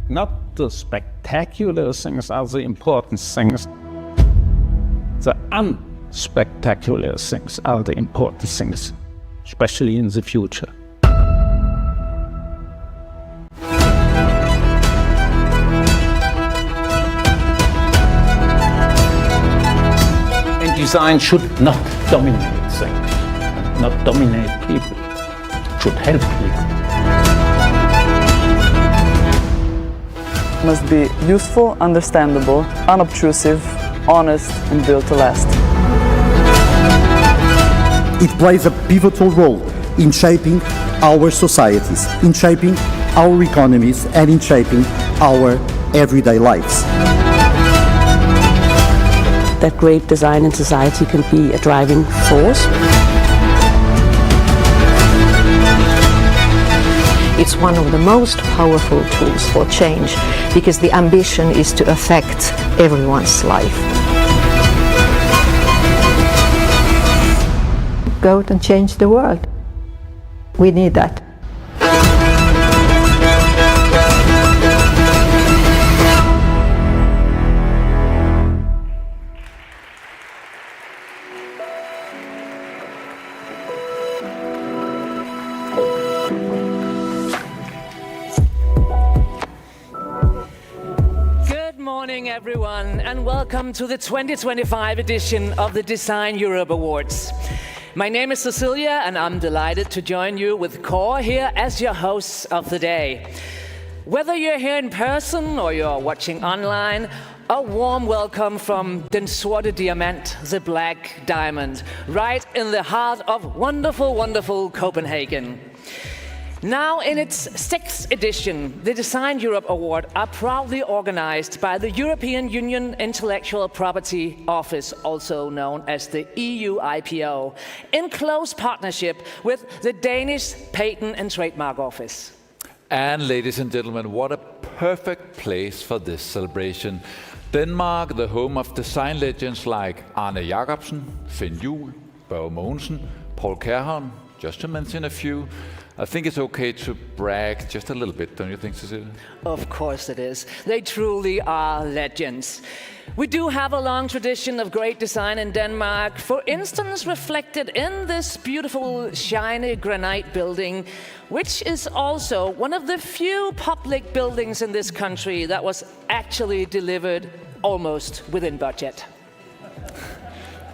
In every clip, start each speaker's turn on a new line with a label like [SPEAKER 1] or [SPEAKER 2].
[SPEAKER 1] Not the spectacular things are the important things. The unspectacular things are the important things, especially in the future. And design should not dominate things, not dominate people. It should help people.
[SPEAKER 2] Must be useful, understandable, unobtrusive, honest, and built to last.
[SPEAKER 3] It plays a pivotal role in shaping our societies, in shaping our economies, and in shaping our everyday lives.
[SPEAKER 4] That great design in society can be a driving force.
[SPEAKER 5] It's one of the most powerful tools for change because the ambition is to affect everyone's life. Go out and change the world. We need that.
[SPEAKER 6] Everyone, and welcome to the 2025 edition of the DesignEuropa Awards. My name is Cecilia, and I'm delighted to join you with Kåre here as your hosts of the day. Whether you're here in person or you're watching online, a warm welcome from Den Sorte Diamant, the Black Diamond, right in the heart of wonderful, wonderful Copenhagen. Now in its 6th edition, the DesignEuropa Award are proudly organized by the European Union Intellectual Property Office, also known as the EUIPO, in close partnership with the Danish Patent and Trademark Office.
[SPEAKER 7] And ladies and gentlemen, what a perfect place for this celebration. Denmark, the home of design legends like Arne Jacobsen, Finn Juhl, Børge Mogensen, Paul Kjærholm, just to mention a few. I think it's okay to brag just a little bit, don't you think, Cecilia?
[SPEAKER 6] Of course it is. They truly are legends. We do have a long tradition of great design in Denmark, for instance reflected in this beautiful shiny granite building, which is also one of the few public buildings in this country that was actually delivered almost within budget.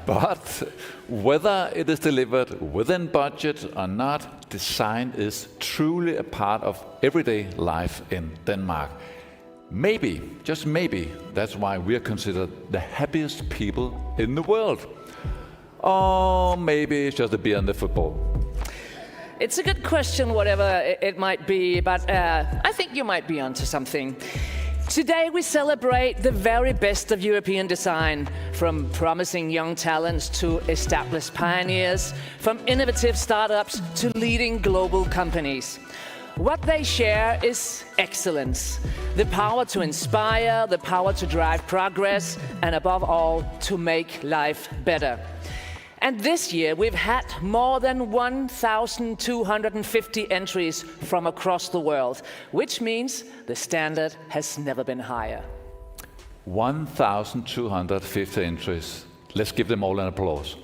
[SPEAKER 7] But whether it is delivered within budget or not, design is truly a part of everyday life in Denmark. Maybe, just maybe, that's why we are considered the happiest people in the world. Or maybe it's just the beer and the football.
[SPEAKER 6] It's a good question, whatever it might be, but I think you might be onto something. Today we celebrate the very best of European design, from promising young talents to established pioneers, from innovative startups to leading global companies. What they share is excellence, the power to inspire, the power to drive progress, and above all, to make life better. And this year, we've had more than 1,250 entries from across the world, which means the standard has never been higher.
[SPEAKER 7] 1,250 entries. Let's give them all an applause.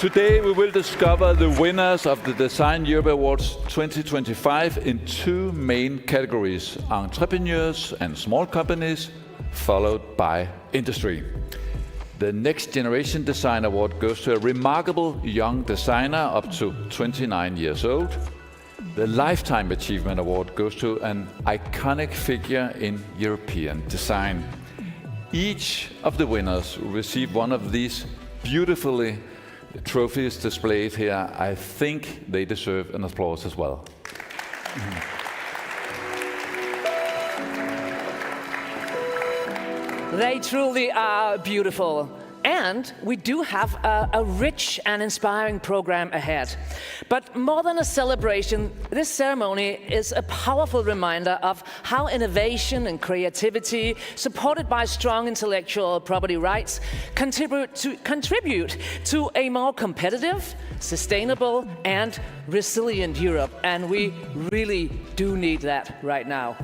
[SPEAKER 7] Today, we will discover the winners of the DesignEuropa Awards 2025 in 2 main categories: entrepreneurs and small companies, followed by industry. The Next Generation Design Award goes to a remarkable young designer up to 29 years old. The Lifetime Achievement Award goes to an iconic figure in European design. Each of the winners will receive one of these beautifully trophies displayed here. I think they deserve an applause as well.
[SPEAKER 6] They truly are beautiful. And we do have a rich and inspiring program ahead. But more than a celebration, this ceremony is a powerful reminder of how innovation and creativity, supported by strong intellectual property rights, contribute to a more competitive, sustainable, and resilient Europe. And we really do need that right now.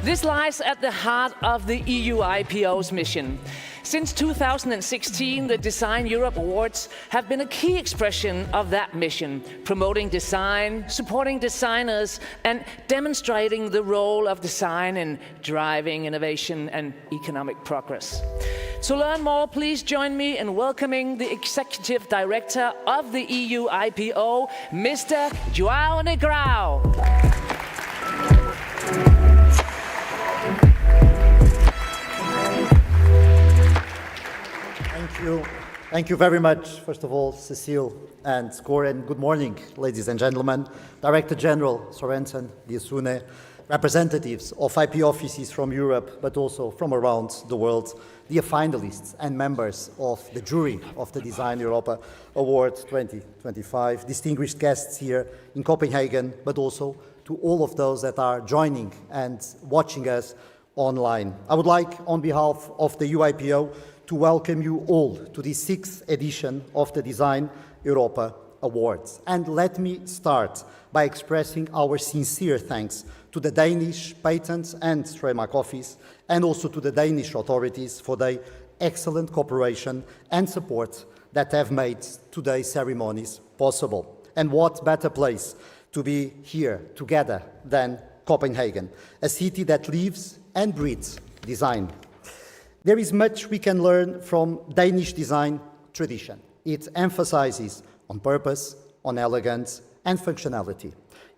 [SPEAKER 6] This lies at the heart of the EUIPO's mission. Since 2016, the DesignEuropa Awards have been a key expression of that mission, promoting design, supporting designers, and demonstrating the role of design in driving innovation and economic progress. To learn more, please join me in welcoming the Executive Director of the EUIPO, Mr. João Negrão.
[SPEAKER 3] Thank you very much, first of all, Cecile and Cor, and good morning, ladies and gentlemen. Director General Sorensen, Diasune, representatives of IP offices from Europe, but also from around the world, dear finalists and members of the jury of the DesignEuropa Awards 2025, distinguished guests here in Copenhagen, but also to all of those that are joining and watching us online. I would like, on behalf of the EUIPO, to welcome you all to the 6th edition of the DesignEuropa Awards. And let me start by expressing our sincere thanks to the Danish Patent and Trademark Office and also to the Danish authorities for their excellent cooperation and support that have made today's ceremonies possible. And what better place to be here together than Copenhagen, a city that lives and breathes design. There is much we can learn from Danish design tradition. It emphasizes on purpose, on elegance, and functionality.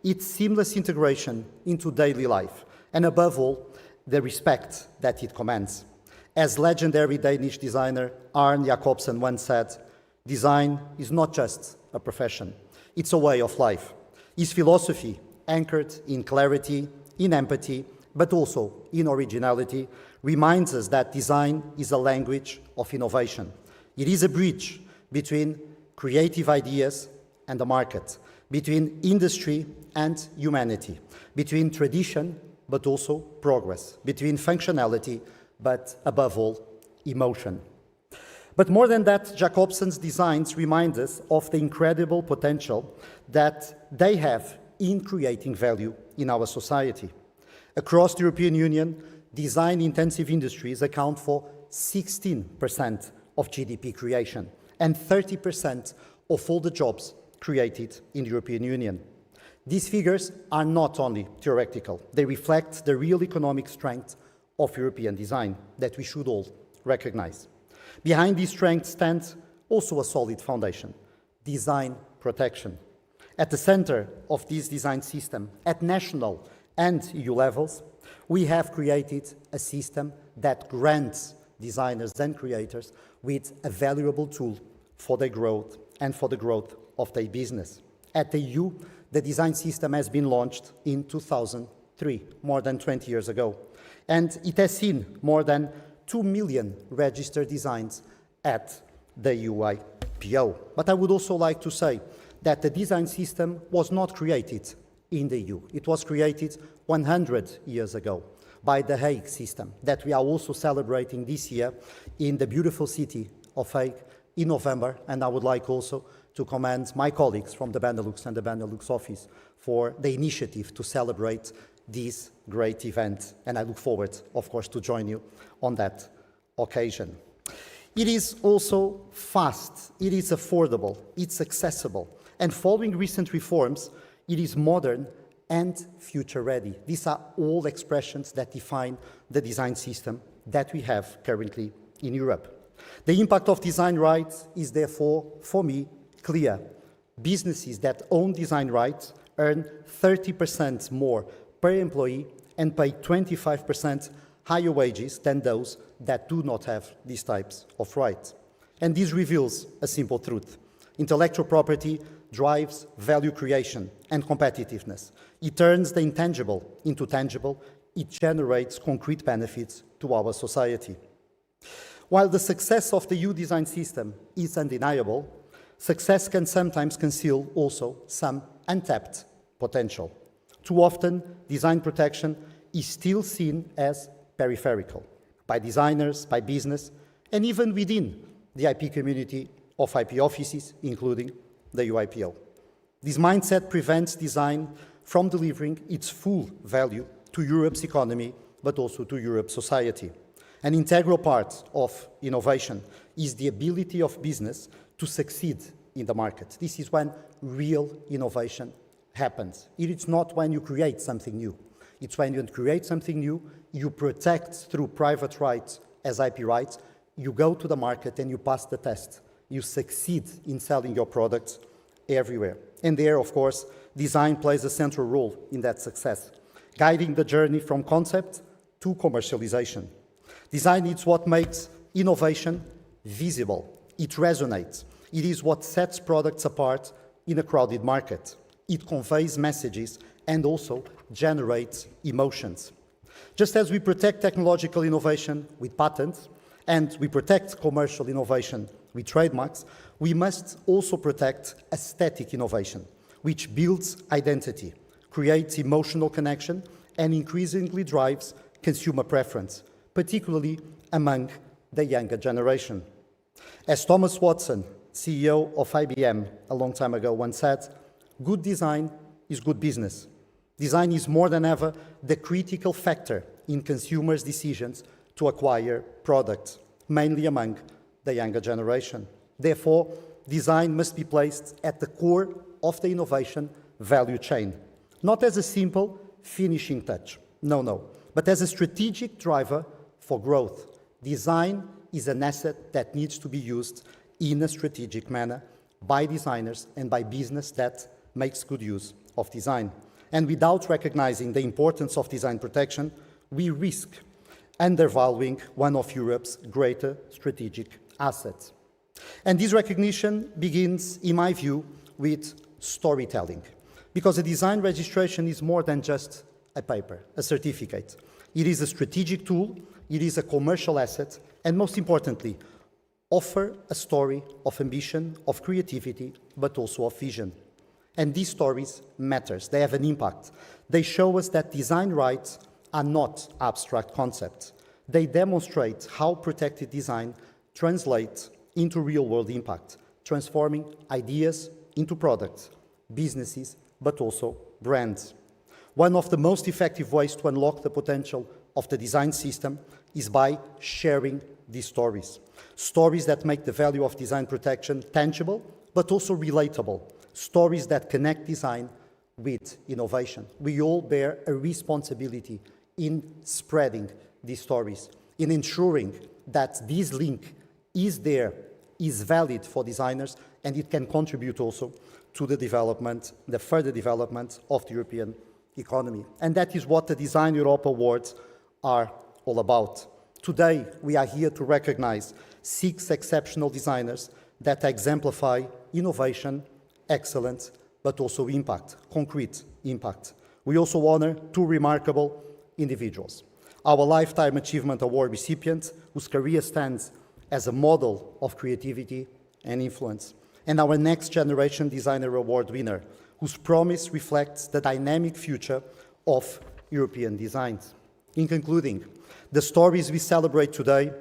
[SPEAKER 3] Its seamless integration into daily life, and above all, the respect that it commands. As legendary Danish designer Arne Jacobsen once said, design is not just a profession, it's a way of life. His philosophy, anchored in clarity, in empathy, but also in originality, reminds us that design is a language of innovation. It is a bridge between creative ideas and the market, between industry and humanity, between tradition but also progress, between functionality but above all, emotion. But more than that, Jacobsen's designs remind us of the incredible potential that they have in creating value in our society. Across the European Union, design-intensive industries account for 16% of GDP creation and 30% of all the jobs created in the European Union. These figures are not only theoretical, they reflect the real economic strength of European design that we should all recognize. Behind this strength stands also a solid foundation, design protection. At the center of this design system, at national and EU levels, we have created a system that grants designers and creators with a valuable tool for their growth and for the growth of their business. At the EU, the design system has been launched in 2003, more than 20 years ago, and it has seen more than 2 million registered designs at the EUIPO. But I would also like to say that the design system was not created in the EU. It was created 100 years ago by the Hague system that we are also celebrating this year in the beautiful city of Hague in November. And I would like also to commend my colleagues from the Benelux and the Benelux office for the initiative to celebrate this great event. And I look forward, of course, to join you on that occasion. It is also fast, it is affordable, it's accessible. And following recent reforms, it is modern and future-ready. These are all expressions that define the design system that we have currently in Europe. The impact of design rights is therefore, for me, clear. Businesses that own design rights earn 30% more per employee and pay 25% higher wages than those that do not have these types of rights. And this reveals a simple truth. Intellectual property drives value creation and competitiveness. It turns the intangible into tangible. It generates concrete benefits to our society. While the success of the EU design system is undeniable, success can sometimes conceal also some untapped potential. Too often, design protection is still seen as peripheral by designers, by business, and even within the IP community of IP offices, including the EUIPO. This mindset prevents design from delivering its full value to Europe's economy, but also to Europe's society. An integral part of innovation is the ability of business to succeed in the market. This is when real innovation happens. It is not when you create something new. It's when you create something new, you protect through private rights as IP rights, you go to the market and you pass the test. You succeed in selling your products everywhere. And there, of course, design plays a central role in that success, guiding the journey from concept to commercialization. Design is what makes innovation visible. It resonates. It is what sets products apart in a crowded market. It conveys messages and also generates emotions. Just as we protect technological innovation with patents and we protect commercial innovation with trademarks, we must also protect aesthetic innovation, which builds identity, creates emotional connection, and increasingly drives consumer preference, particularly among the younger generation. As Thomas Watson, CEO of IBM, a long time ago once said, good design is good business. Design is more than ever the critical factor in consumers' decisions to acquire products, mainly among the younger generation. Therefore, design must be placed at the core of the innovation value chain, not as a simple finishing touch, no, but as a strategic driver for growth. Design is an asset that needs to be used in a strategic manner by designers and by business that makes good use of design. And without recognizing the importance of design protection, we risk undervaluing one of Europe's greater strategic assets. And this recognition begins, in my view, with storytelling, because a design registration is more than just a paper, a certificate. It is a strategic tool, it is a commercial asset, and most importantly, offer a story of ambition, of creativity, but also of vision. And these stories matter. They have an impact. They show us that design rights are not abstract concepts. They demonstrate how protected design translates into real-world impact, transforming ideas into products, businesses, but also brands. One of the most effective ways to unlock the potential of the design system is by sharing these stories. Stories that make the value of design protection tangible, but also relatable. Stories that connect design with innovation. We all bear a responsibility in spreading these stories, in ensuring that this link is there, is valid for designers, and it can contribute also to the development, the further development of the European economy. And that is what the DesignEuropa Awards are all about. Today, we are here to recognize 6 exceptional designers that exemplify innovation, excellence, but also impact, concrete impact. We also honor 2 remarkable individuals. Our Lifetime Achievement Award recipient, whose career stands as a model of creativity and influence, and our Next Generation Designer Award winner, whose promise reflects the dynamic future of European designs. In concluding, the stories we celebrate today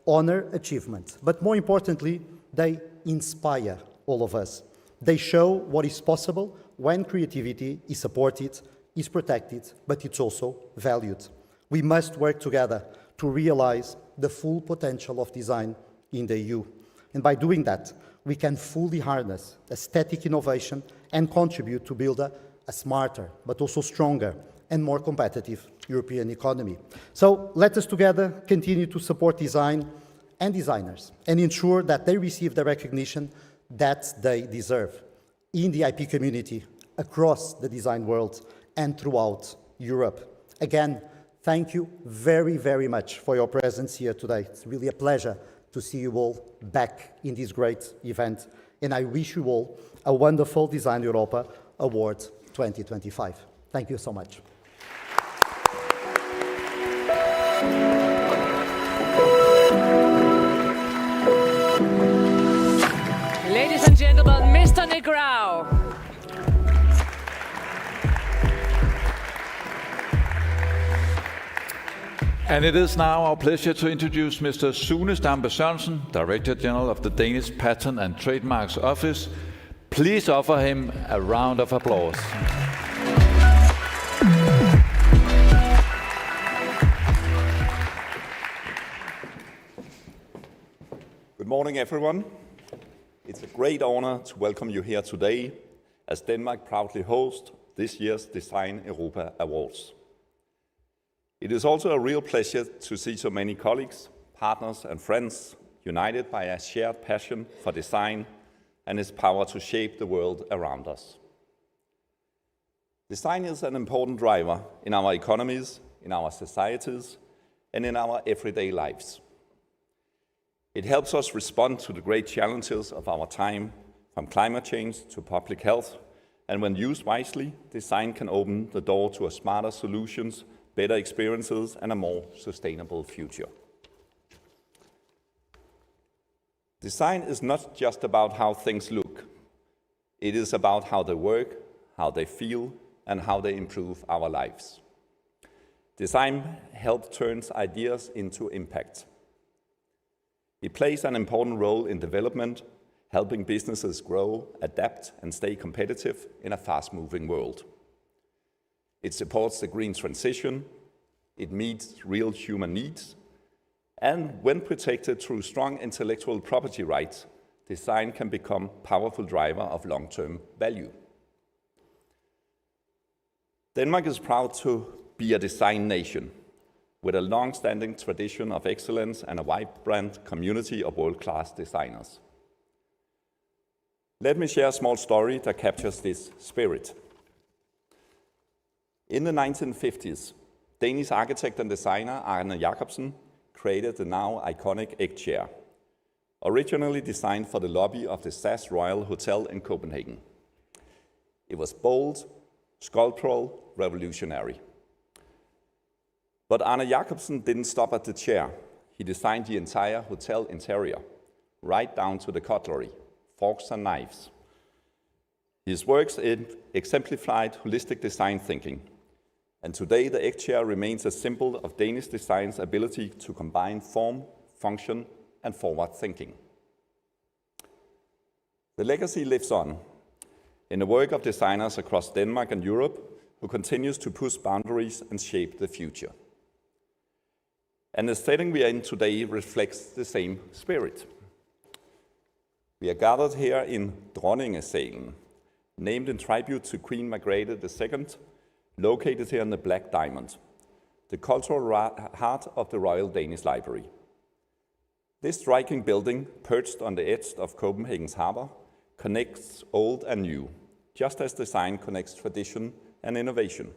[SPEAKER 3] honor achievement, but more importantly, they inspire all of us. They show what is possible when creativity is supported, is protected, but it's also valued. We must work together to realize the full potential of design in the EU. And by doing that, we can fully harness aesthetic innovation and contribute to build a smarter, but also stronger and more competitive European economy. So let us together continue to support design and designers and ensure that they receive the recognition that they deserve in the IP community, across the design world, and throughout Europe. Again, thank you very, very much for your presence here today. It's really a pleasure to see you all back in this great event, and I wish you all a wonderful DesignEuropa Awards 2025. Thank you so much.
[SPEAKER 6] and gentlemen, Mr. Nick Rao.
[SPEAKER 7] And it is now our pleasure to introduce Mr. Sune Stampe Sørensen, Director General of the Danish Patent and Trademarks Office. Please offer him a round of applause.
[SPEAKER 8] Good morning, everyone. It's a great honor to welcome you here today as Denmark proudly hosts this year's DesignEuropa Awards. It is also a real pleasure to see so many colleagues, partners and friends united by a shared passion for design and its power to shape the world around us. Design is an important driver in our economies, in our societies, and in our everyday lives. It helps us respond to the great challenges of our time, from climate change to public health, and when used wisely, design can open the door to smarter solutions, better experiences, and a more sustainable future. Design is not just about how things look. It is about how they work, how they feel, and how they improve our lives. Design helps turn ideas into impact. It plays an important role in development, helping businesses grow, adapt, and stay competitive in a fast-moving world. It supports the green transition, it meets real human needs, and when protected through strong intellectual property rights, design can become a powerful driver of long-term value. Denmark is proud to be a design nation, with a long-standing tradition of excellence and a vibrant community of world-class designers. Let me share a small story that captures this spirit. In the 1950s, Danish architect and designer Arne Jacobsen created the now iconic egg chair, originally designed for the lobby of the CEST Royal Hotel in Copenhagen. It was bold, sculptural, revolutionary. But Arne Jacobsen didn't stop at the chair. He designed the entire hotel interior, right down to the cutlery, forks and knives. His works exemplified holistic design thinking, and today the egg chair remains a symbol of Danish design's ability to combine form, function, and forward thinking. The legacy lives on in the work of designers across Denmark and Europe who continues to push boundaries and shape the future. And the setting we are in today reflects the same spirit. We are gathered here in Dronningesalen, named in tribute to Queen Margrethe II, located here in the Black Diamond, the cultural heart of the Royal Danish Library. This striking building, perched on the edge of Copenhagen's harbour, connects old and new, just as design connects tradition and innovation.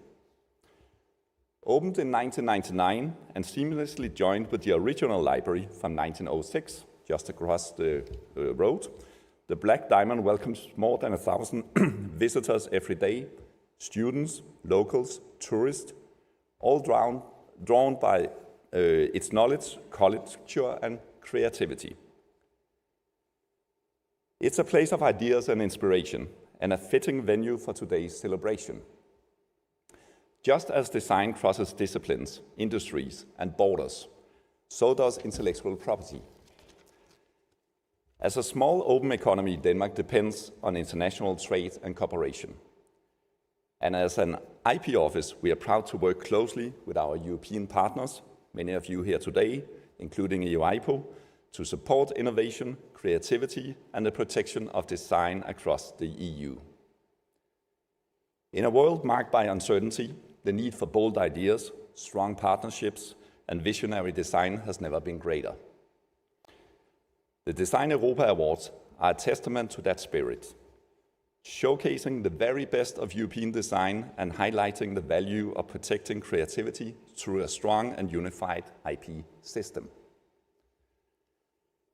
[SPEAKER 8] Opened in 1999 and seamlessly joined with the original library from 1906, just across the road, the Black Diamond welcomes more than 1,000 visitors every day, students, locals, tourists, all drawn by its knowledge, culture, and creativity. It's a place of ideas and inspiration, and a fitting venue for today's celebration. Just as design crosses disciplines, industries, and borders, so does intellectual property. As a small open economy, Denmark depends on international trade and cooperation. And as an IP office, we are proud to work closely with our European partners, many of you here today, including EUIPO, to support innovation, creativity, and the protection of design across the EU. In a world marked by uncertainty, the need for bold ideas, strong partnerships, and visionary design has never been greater. The DesignEuropa Awards are a testament to that spirit, showcasing the very best of European design and highlighting the value of protecting creativity through a strong and unified IP system.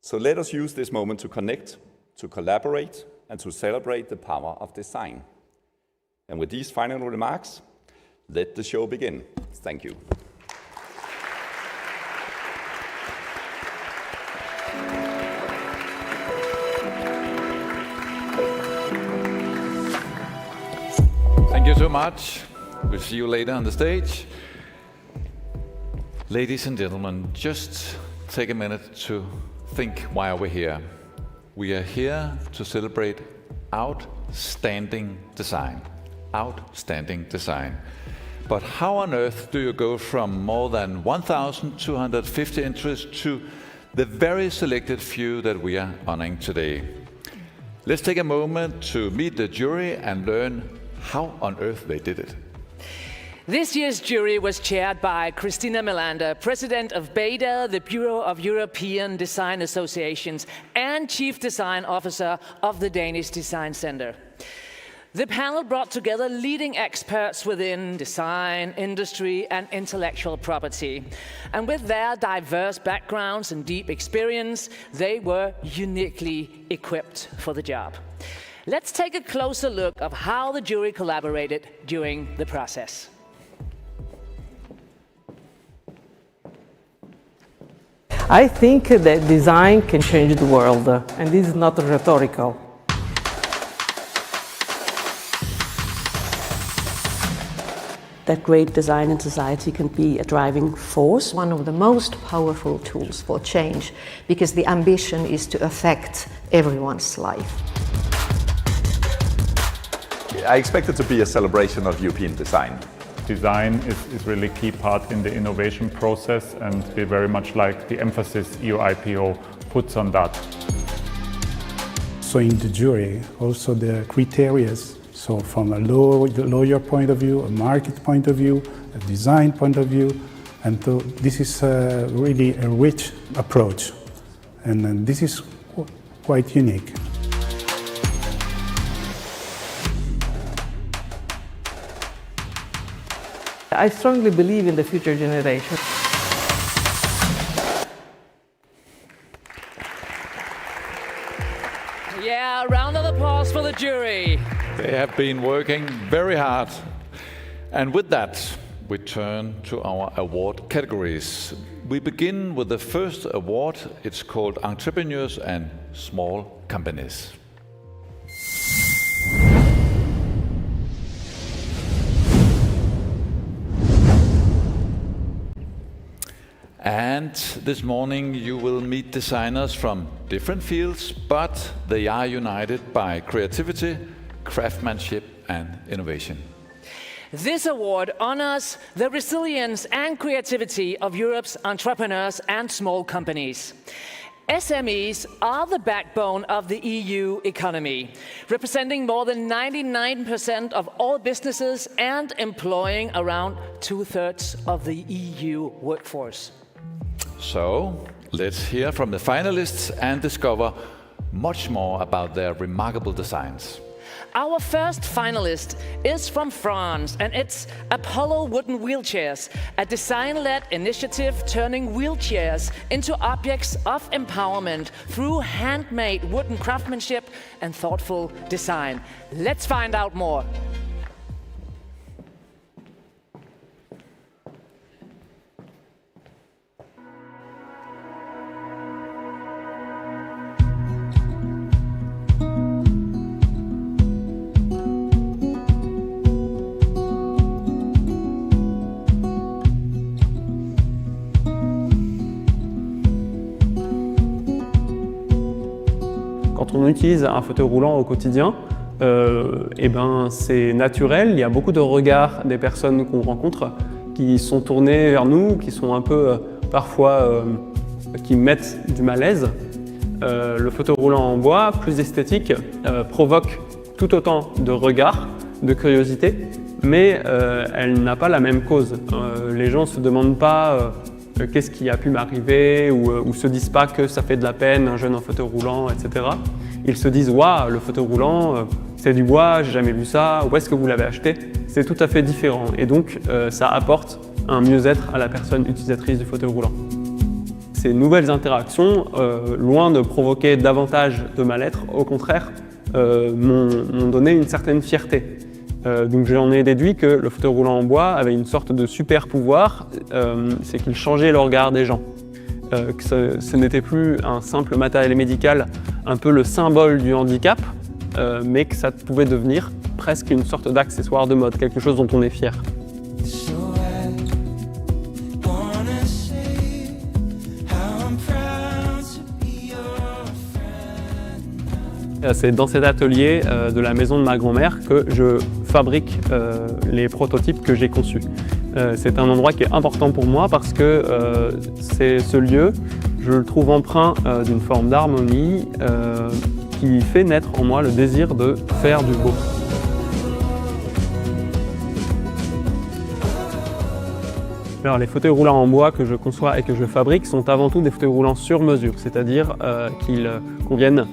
[SPEAKER 8] So let us use this moment to connect, to collaborate, and to celebrate the power of design. And with these final remarks, let the show begin. Thank you.
[SPEAKER 7] Thank you so much. We'll see you later on the stage. Ladies and gentlemen, just take a minute to think why we're here. We are here to celebrate outstanding design. Outstanding design. But how on earth do you go from more than 1,250 entries to the very selected few that we are honoring today? Let's take a moment to meet the jury and learn how on earth they did it.
[SPEAKER 6] This year's jury was chaired by Christina Melander, President of BEDA, the Bureau of European Design Associations, and Chief Design Officer of the Danish Design Center. The panel brought together leading experts within design, industry, and intellectual property. And with their diverse backgrounds and deep experience, they were uniquely equipped for the job. Let's take a closer look of how the jury collaborated during the process.
[SPEAKER 4] I think that design can change the world, and this is not rhetorical. That great design in society can be a driving force.
[SPEAKER 5] One of the most powerful tools for change, because the ambition is to affect everyone's life.
[SPEAKER 9] I expect it to be a celebration of European design.
[SPEAKER 10] Design is really a key part in the innovation process, and we very much like the emphasis EUIPO puts on that.
[SPEAKER 11] So in the jury, also the criteria, so from a lawyer point of view, a market point of view, a design point of view, and so this is really a rich approach, and this is quite unique.
[SPEAKER 4] I strongly believe in the future generation.
[SPEAKER 6] Yeah, a round of applause for the jury.
[SPEAKER 7] They have been working very hard. And with that, we turn to our award categories. We begin with the first award. It's called Entrepreneurs and Small Companies. And this morning you will meet designers from different fields, but they are united by creativity, craftsmanship, and innovation.
[SPEAKER 6] This award honors the resilience and creativity of Europe's entrepreneurs and small companies. SMEs are the backbone of the EU economy, representing more than 99% of all businesses and employing around 2/3 of the EU workforce.
[SPEAKER 7] So, let's hear from the finalists and discover much more about their remarkable designs.
[SPEAKER 6] Our first finalist is from France, and it's Apollo Wooden Wheelchairs, a design-led initiative turning wheelchairs into objects of empowerment through handmade wooden craftsmanship and thoughtful design. Let's find out more.
[SPEAKER 12] Quand on utilise un fauteuil roulant au quotidien, c'est naturel. Il y a beaucoup de regards des personnes qu'on rencontre qui sont tournés vers nous, qui sont un peu parfois qui mettent du malaise. Le fauteuil roulant en bois, plus esthétique, provoque tout autant de regards, de curiosité, mais elle n'a pas la même cause. Les gens ne se demandent pas qu'est-ce qui a pu m'arriver ou se disent pas que ça fait de la peine, un jeune en fauteuil roulant, etc. Ils se disent « Waouh, le fauteuil roulant, c'est du bois, j'ai jamais vu ça, où est-ce que vous l'avez acheté ?» C'est tout à fait différent et donc ça apporte un mieux-être à la personne utilisatrice du fauteuil roulant. Ces nouvelles interactions, loin de provoquer davantage de mal-être, au contraire, m'ont donné une certaine fierté. Donc j'en ai déduit que le fauteuil roulant en bois avait une sorte de super pouvoir, c'est qu'il changeait le regard des gens. Que ce n'était plus un simple matériel médical, un peu le symbole du handicap, mais que ça pouvait devenir presque une sorte d'accessoire de mode, quelque chose dont on est fier. C'est dans cet atelier de la maison de ma grand-mère que je fabrique les prototypes que j'ai conçus. C'est un endroit qui est important pour moi parce que c'est ce lieu, je le trouve empreint d'une forme d'harmonie qui fait naître en moi le désir de faire du beau. Alors, les fauteuils roulants en bois que je conçois et que je fabrique sont avant tout des fauteuils roulants sur mesure, c'est-à-dire qu'ils conviennent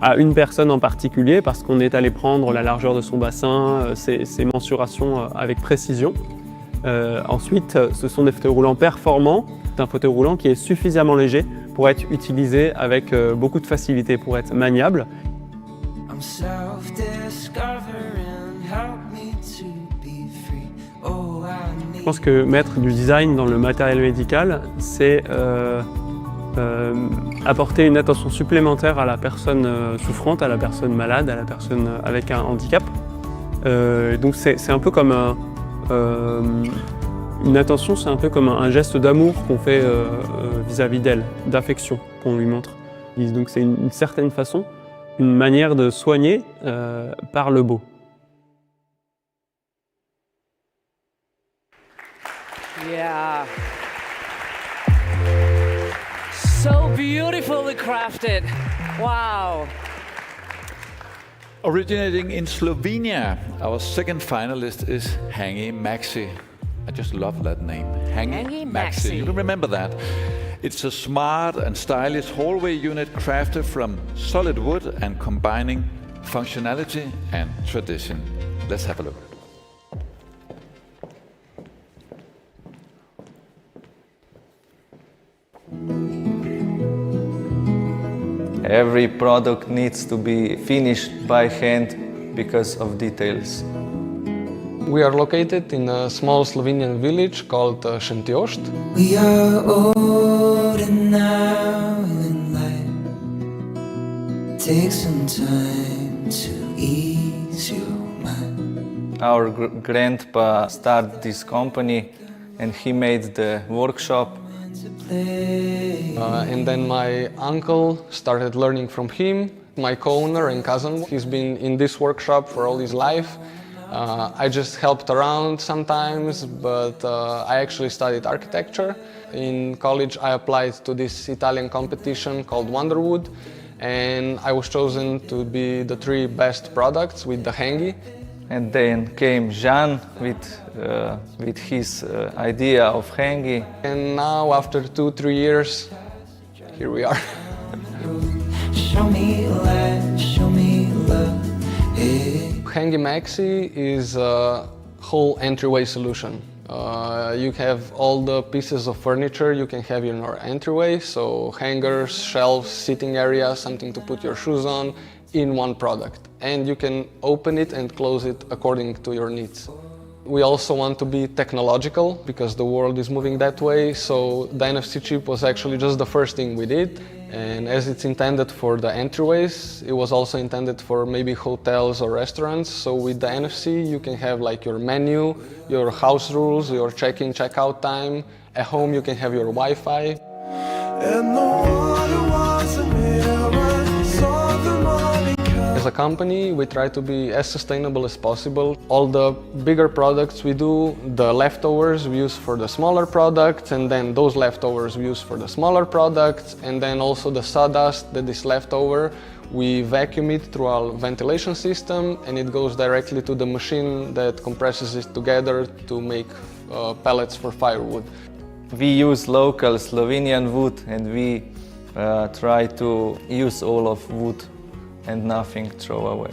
[SPEAKER 12] à une personne en particulier parce qu'on est allé prendre la largeur de son bassin, ses mensurations avec précision. Ensuite, ce sont des fauteuils roulants performants. C'est un fauteuil roulant qui est suffisamment léger pour être utilisé avec beaucoup de facilité, pour être maniable. Je pense que mettre du design dans le matériel médical, c'est apporter une attention supplémentaire à la personne souffrante, à la personne malade, à la personne avec un handicap. Donc c'est un peu comme une attention, c'est un peu comme un geste d'amour qu'on fait vis-à-vis d'elle, d'affection qu'on lui montre. Et donc c'est une certaine façon, une manière de soigner par le beau.
[SPEAKER 6] Yeah. So beautifully crafted. Wow.
[SPEAKER 7] Originating in Slovenia, our second finalist is Hangi Maxi. I just love that name, Hangi Maxi. You can remember that. It's a smart and stylish hallway unit crafted from solid wood and combining functionality and tradition. Let's have a look.
[SPEAKER 13] Every product needs to be finished by hand because of details.
[SPEAKER 14] We are located in a small Slovenian village called Šentjošt.
[SPEAKER 15] We are old and now in life. Take some time to ease your mind.
[SPEAKER 13] Our grandpa started this company and he made the workshop.
[SPEAKER 14] And then my uncle started learning from him, my co-owner and cousin. He's been in this workshop for all his life. I just helped around sometimes, but I actually studied architecture. In college I applied to this Italian competition called Wonderwood, and I was chosen to be the 3 best products with the Hangi.
[SPEAKER 13] And then came Jean with his idea of Hangi.
[SPEAKER 14] And now, after 2-3 years, here we are.
[SPEAKER 15] Show me light, show me love. Hey.
[SPEAKER 14] Hangi Maxi is a whole entryway solution. You have all the pieces of furniture you can have in your entryway, so hangers, shelves, sitting area, something to put your shoes on, in one product. And you can open it and close it according to your needs. We also want to be technological because the world is moving that way, so the NFC chip was actually just the first thing we did. And as it's intended for the entryways, it was also intended for maybe hotels or restaurants. So with the NFC, you can have like your menu, your house rules, your check-in, check-out time. At home, you can have your Wi-Fi.
[SPEAKER 15] And the water was a mirror, saw the money come.
[SPEAKER 14] As a company, we try to be as sustainable as possible. All the bigger products we do, the leftovers we use for the smaller products, and then those leftovers we use for the smaller products, and then also the sawdust that is left over, we vacuum it through our ventilation system, and it goes directly to the machine that compresses it together to make pellets for firewood.
[SPEAKER 13] We use local Slovenian wood, and we try to use all of wood and nothing throw away.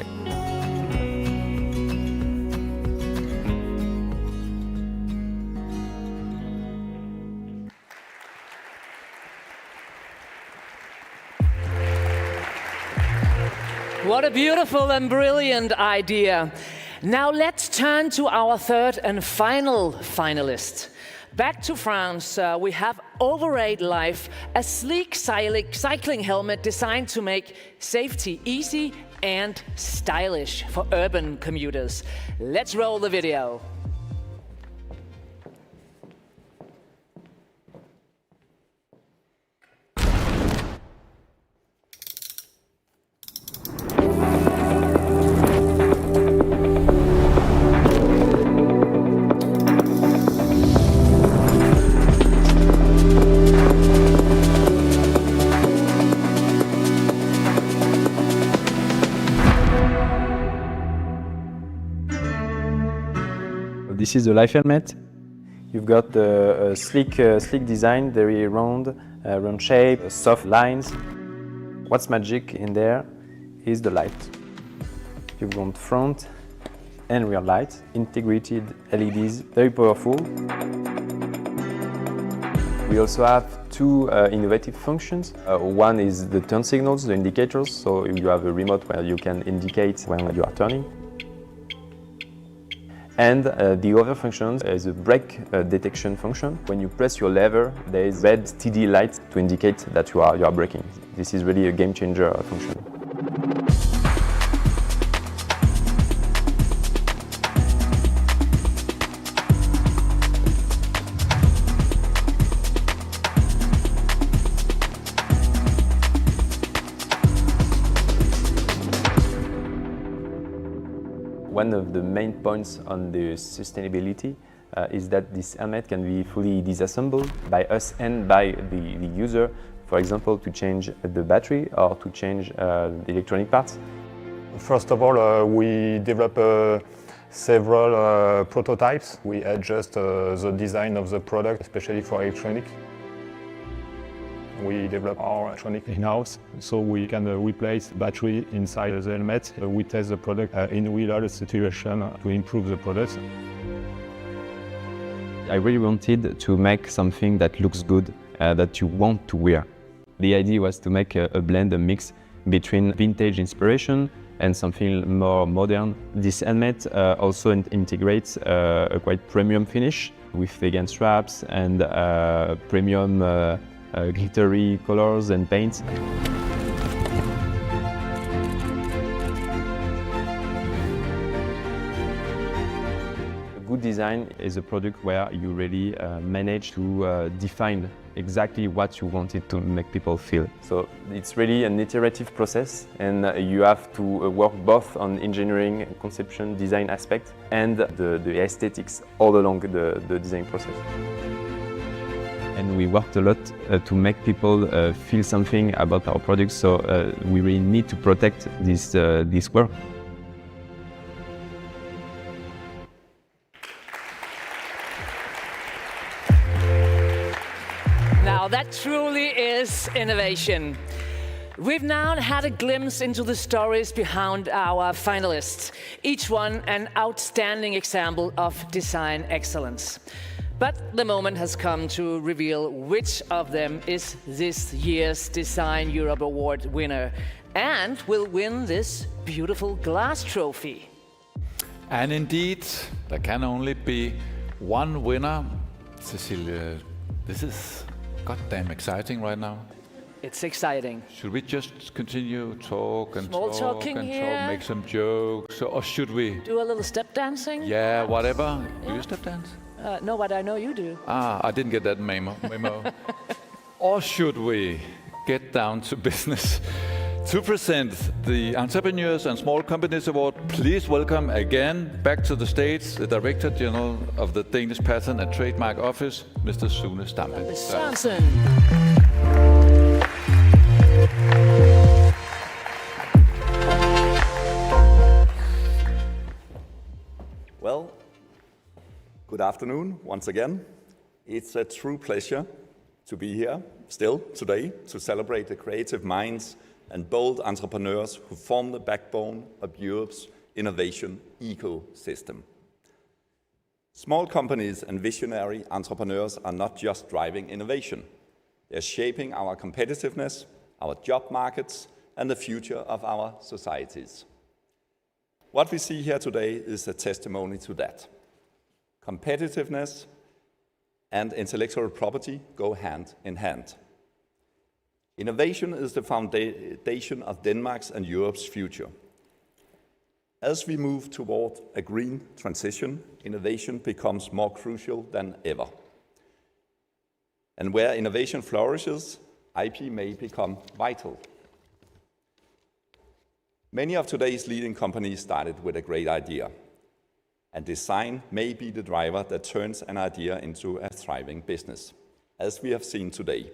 [SPEAKER 6] What a beautiful and brilliant idea. Now let's turn to our third and final finalist, Back to France, we have Overraid Life, a sleek cycling helmet designed to make safety easy and stylish for urban commuters. Let's roll the video.
[SPEAKER 16] This is the Life helmet. You've got a sleek design, very round shape, soft lines. What's magic in there is the light. You've got front and rear lights, integrated LEDs, very powerful. We also have two innovative functions. One is the turn signals, the indicators, so you have a remote where you can indicate when you are turning. And the other function is a brake detection function. When you press your lever, there is red TD light to indicate that you are braking. This is really a game changer function. One of the main points on the sustainability is that this helmet can be fully disassembled by us and by the user, for example, to change the battery or to change the electronic parts.
[SPEAKER 10] First of all, we develop several prototypes. We adjust the design of the product, especially for electronic. We develop our electronic in-house, so we can replace battery inside the helmet. We test the product in real situation to improve the product.
[SPEAKER 16] I really wanted to make something that looks good, that you want to wear. The idea was to make a blend, a mix between vintage inspiration and something more modern. This helmet also integrates a quite premium finish with vegan straps and premium glittery colors and paints. A good design is a product where you really manage to define exactly what you wanted to make people feel. So it's really an iterative process, and you have to work both on engineering, conception, design aspect, and the aesthetics all along the design process. And we worked a lot to make people feel something about our products, so we really need to protect this work.
[SPEAKER 6] Now that truly is innovation. We've now had a glimpse into the stories behind our finalists, each one an outstanding example of design excellence. But the moment has come to reveal which of them is this year's DesignEuropa Award winner and will win this beautiful glass trophy.
[SPEAKER 7] And indeed, there can only be one winner. Cecilia, this is goddamn exciting right now.
[SPEAKER 6] It's exciting.
[SPEAKER 7] Should we just continue talk and
[SPEAKER 6] Small
[SPEAKER 7] talk
[SPEAKER 6] talking
[SPEAKER 7] and
[SPEAKER 6] here.
[SPEAKER 7] talk, make some jokes, or should we?
[SPEAKER 6] Do a little step dancing?
[SPEAKER 7] Yeah, whatever. Do you step dance?
[SPEAKER 6] No, but I know you do.
[SPEAKER 7] I didn't get that memo. Or should we get down to business? To present the Entrepreneurs and Small Companies Award, please welcome again back to the stage the Director General of the Danish Patent and Trademark Office, Mr. Sune Stampe.
[SPEAKER 6] Sørensen.
[SPEAKER 8] Well, good afternoon once again. It's a true pleasure to be here still today to celebrate the creative minds and bold entrepreneurs who form the backbone of Europe's innovation ecosystem. Small companies and visionary entrepreneurs are not just driving innovation. They're shaping our competitiveness, our job markets, and the future of our societies. What we see here today is a testimony to that. Competitiveness and intellectual property go hand in hand. Innovation is the foundation of Denmark's and Europe's future. As we move toward a green transition, innovation becomes more crucial than ever. And where innovation flourishes, IP may become vital. Many of today's leading companies started with a great idea, and design may be the driver that turns an idea into a thriving business. As we have seen today,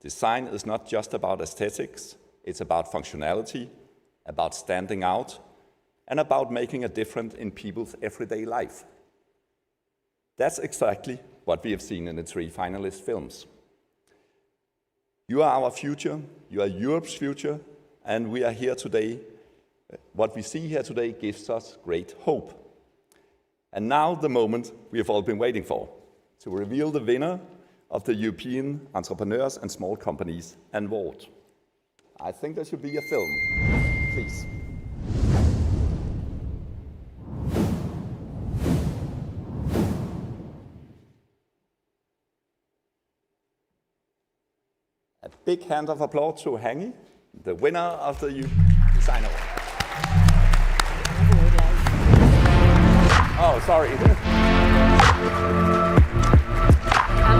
[SPEAKER 8] design is not just about aesthetics, it's about functionality, about standing out, and about making a difference in people's everyday life. That's exactly what we have seen in the 3 finalist films. You are our future, you are Europe's future, and we are here today. What we see here today gives us great hope. And now the moment we have all been waiting for, to reveal the winner of the European Entrepreneurs and Small Companies Award. I think there should be a film, please. A big hand of applause to Hangi, the winner of the Design Award. Oh, sorry.
[SPEAKER 6] And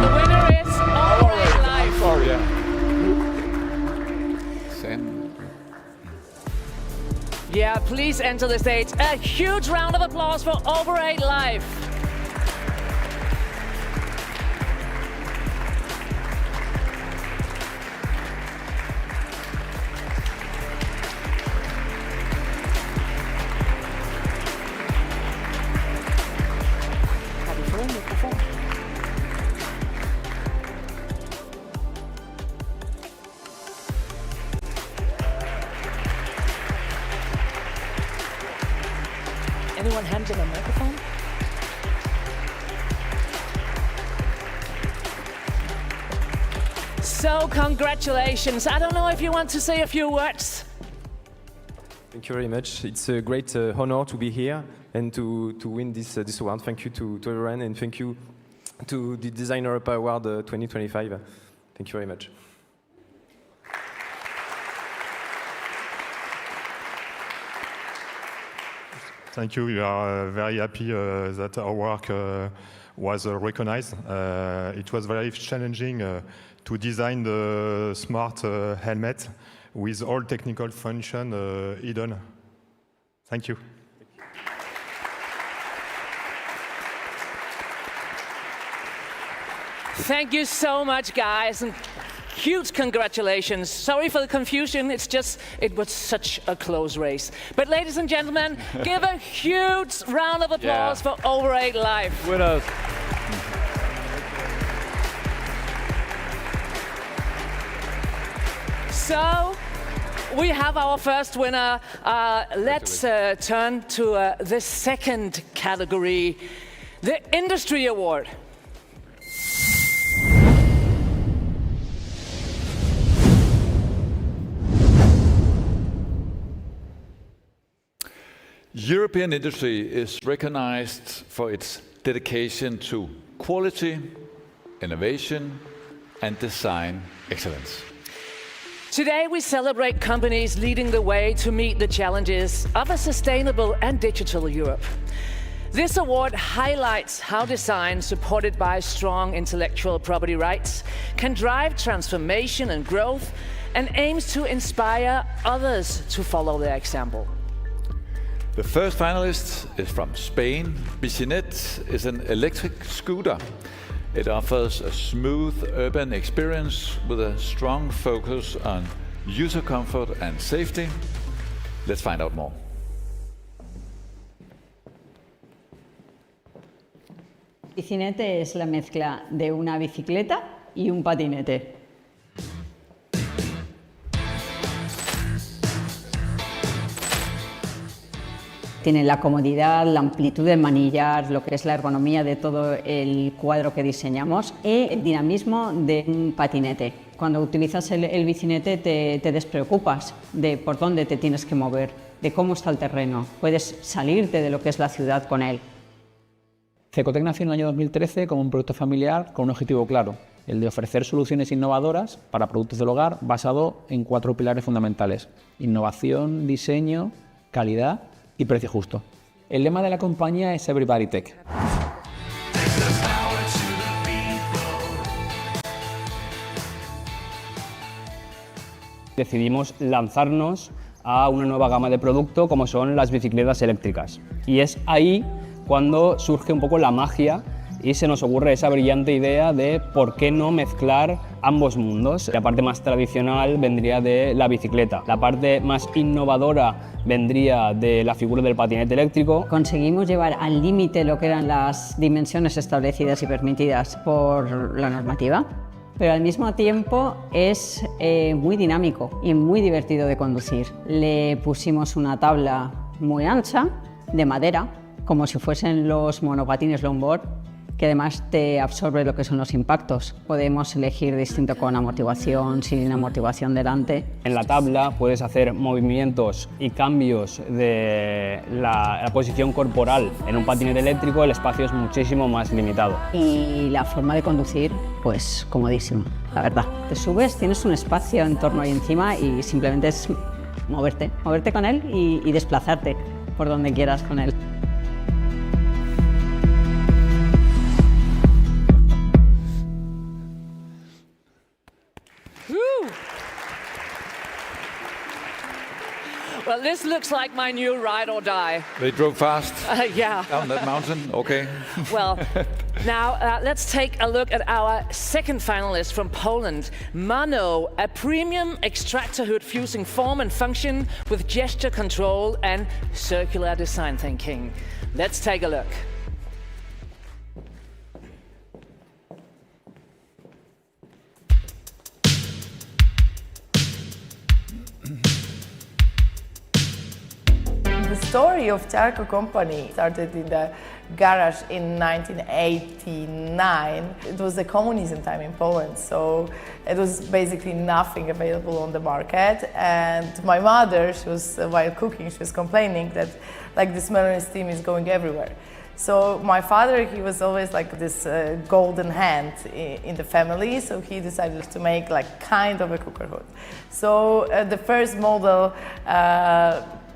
[SPEAKER 6] the winner is Overrate Life.
[SPEAKER 8] Sorry, yeah.
[SPEAKER 6] Yeah, please enter the stage. A huge round of applause for Overrate Life. Anyone handle a microphone? So, congratulations. I don't know if you want to say a few words.
[SPEAKER 16] Thank you very much. It's a great honor to be here and to win this award. Thank you to everyone, and thank you to the DesignEuropa Award 2025. Thank you very much.
[SPEAKER 10] Thank you. We are very happy that our work was recognized. It was very challenging to design the smart helmet with all technical function hidden. Thank you.
[SPEAKER 6] Thank you so much, guys, and huge congratulations. Sorry for the confusion, it was such a close race. But ladies and gentlemen, give a huge round of applause for Overrate Life.
[SPEAKER 16] Winners.
[SPEAKER 6] So, we have our first winner. Let's turn to the second category, the Industry Award.
[SPEAKER 7] European industry is recognized for its dedication to quality, innovation, and design excellence.
[SPEAKER 6] Today we celebrate companies leading the way to meet the challenges of a sustainable and digital Europe. This award highlights how design, supported by strong intellectual property rights, can drive transformation and growth, and aims to inspire others to follow their example.
[SPEAKER 7] The first finalist is from Spain. Bicinet is an electric scooter. It offers a smooth urban experience with a strong focus on user comfort and safety. Let's find out more.
[SPEAKER 17] Bicinete es la mezcla de una bicicleta y un patinete. Tiene la comodidad, la amplitud de manillar, lo que es la ergonomía de todo el cuadro que diseñamos y el dinamismo de un patinete. Cuando utilizas el bicinete te despreocupas de por dónde te tienes que mover, de cómo está el terreno. Puedes salirte de lo que es la ciudad con él.
[SPEAKER 18] Cecotec nació en el año 2013 como un proyecto familiar con un objetivo claro, el de ofrecer soluciones innovadoras para productos del hogar basado en 4 pilares fundamentales: innovación, diseño, calidad y precio justo. El lema de la compañía es Everybody Tech.
[SPEAKER 19] Decidimos lanzarnos a una nueva gama de producto como son las bicicletas eléctricas. Y es ahí cuando surge un poco la magia y se nos ocurre esa brillante idea de por qué no mezclar ambos mundos. La parte más tradicional vendría de la bicicleta, la parte más innovadora vendría de la figura del patinete eléctrico.
[SPEAKER 17] Conseguimos llevar al límite lo que eran las dimensiones establecidas y permitidas por la normativa, pero al mismo tiempo es muy dinámico y muy divertido de conducir. Le pusimos una tabla muy ancha, de madera, como si fuesen los monopatines longboard, que además te absorbe lo que son los impactos. Podemos elegir distinto con amortiguación, sin amortiguación delante.
[SPEAKER 19] En la tabla puedes hacer movimientos y cambios de la posición corporal. En un patinete eléctrico el espacio es muchísimo más limitado.
[SPEAKER 17] Y la forma de conducir, pues comodísimo, la verdad. Te subes, tienes un espacio en torno y encima y simplemente es moverte con él y desplazarte por donde quieras con él.
[SPEAKER 6] Well, this looks like my new ride or die.
[SPEAKER 7] They drove fast
[SPEAKER 6] Yeah.
[SPEAKER 7] down that mountain. Okay.
[SPEAKER 6] Well, now let's take a look at our second finalist from Poland, Mano, a premium extractor hood fusing form and function with gesture control and circular design thinking. Let's take a look.
[SPEAKER 20] The story of Charco company started in the garage in 1989. It was the communism time in Poland, so it was basically nothing available on the market. And my mother, she was while cooking, she was complaining that like the smell and steam is going everywhere. So my father, he was always like this golden hand in the family, so he decided to make like kind of a cooker hood. So the first model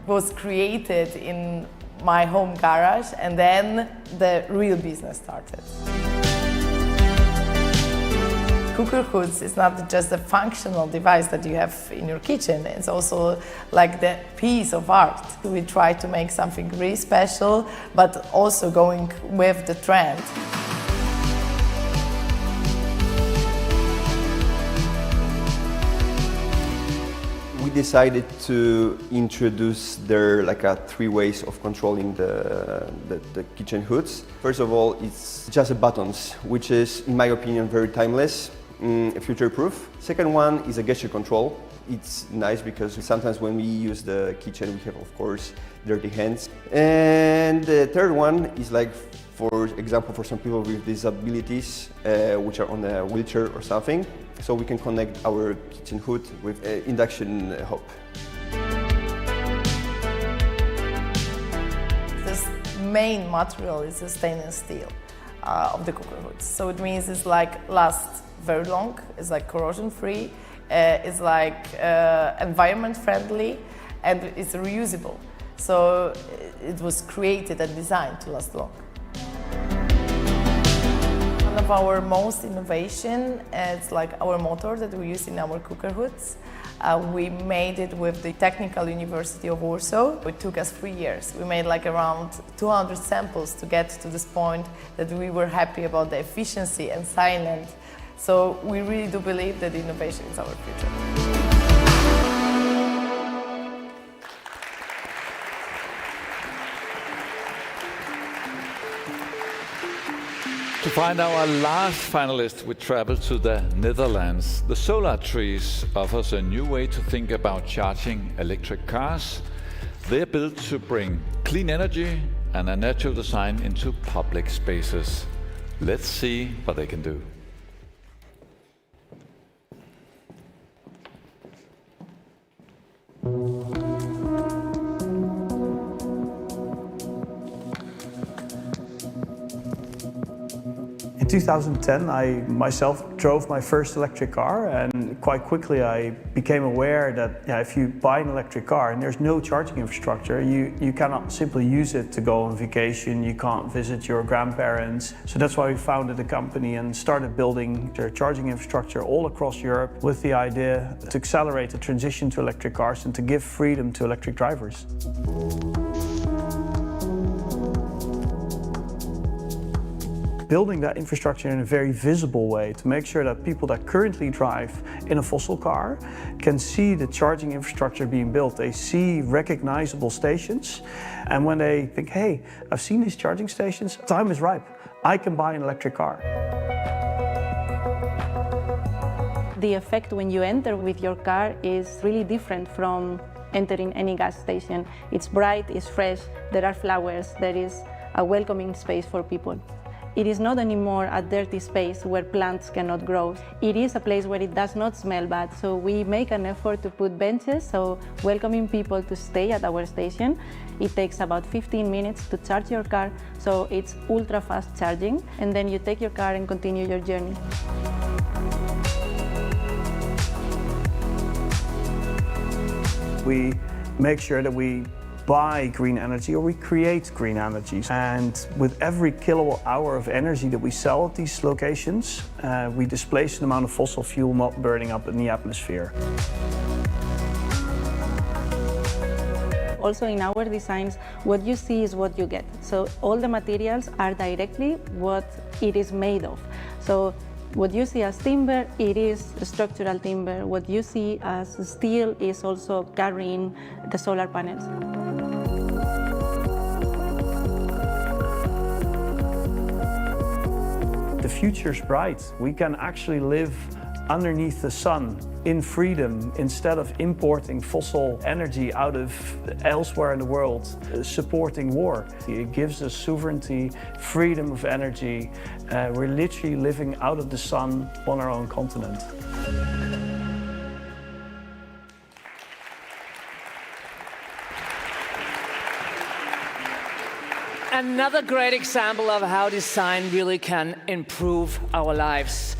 [SPEAKER 20] was created in my home garage, and then the real business started. Cooker hoods is not just a functional device that you have in your kitchen, it's also like the piece of art. We try to make something really special, but also going with the trend.
[SPEAKER 21] We decided to introduce there like 3 ways of controlling the kitchen hoods. First of all, it's just buttons, which is, in my opinion, very timeless, future-proof. Second one is a gesture control. It's nice because sometimes when we use the kitchen, we have, of course, dirty hands. And the third one is like, for example, for some people with disabilities, which are on a wheelchair or something, so we can connect our kitchen hood with induction hob.
[SPEAKER 20] This main material is the stainless steel of the cooker hoods. So it means it's like lasts very long, it's like corrosion free, it's like environment friendly, and it's reusable. So it was created and designed to last long. One of our most innovation is like our motor that we use in our cooker hoods. We made it with the Technical University of Warsaw. It took us 3 years. We made like around 200 samples to get to this point that we were happy about the efficiency and silent. So we really do believe that innovation is our future.
[SPEAKER 7] To find our last finalist, we travel to the Netherlands. The Solar Trees offers a new way to think about charging electric cars. They're built to bring clean energy and a natural design into public spaces. Let's see what they can do.
[SPEAKER 1] 2010, I myself drove my first electric car, and quite quickly I became aware that if you buy an electric car and there's no charging infrastructure, you cannot simply use it to go on vacation, you can't visit your grandparents. So that's why we founded a company and started building their charging infrastructure all across Europe with the idea to accelerate the transition to electric cars and to give freedom to electric drivers. Building that infrastructure in a very visible way to make sure that people that currently drive in a fossil car can see the charging infrastructure being built. They see recognizable stations, and when they think, hey, I've seen these charging stations, time is ripe, I can buy an electric car.
[SPEAKER 22] The effect when you enter with your car is really different from entering any gas station. It's bright, it's fresh, there are flowers, there is a welcoming space for people. It is not anymore a dirty space where plants cannot grow. It is a place where it does not smell bad, so we make an effort to put benches, so welcoming people to stay at our station. It takes about 15 minutes to charge your car, so it's ultra fast charging, and then you take your car and continue your journey.
[SPEAKER 1] We make sure that we buy green energy or we create green energy. And with every kilowatt hour of energy that we sell at these locations, we displace an amount of fossil fuel not burning up in the atmosphere.
[SPEAKER 22] Also in our designs, what you see is what you get. So all the materials are directly what it is made of. So what you see as timber, it is structural timber. What you see as steel is also carrying the solar panels.
[SPEAKER 1] The future's bright. We can actually live underneath the sun in freedom instead of importing fossil energy out of elsewhere in the world, supporting war. It gives us sovereignty, freedom of energy. We're literally living out of the sun on our own continent.
[SPEAKER 6] Another great example of how design really can improve our lives.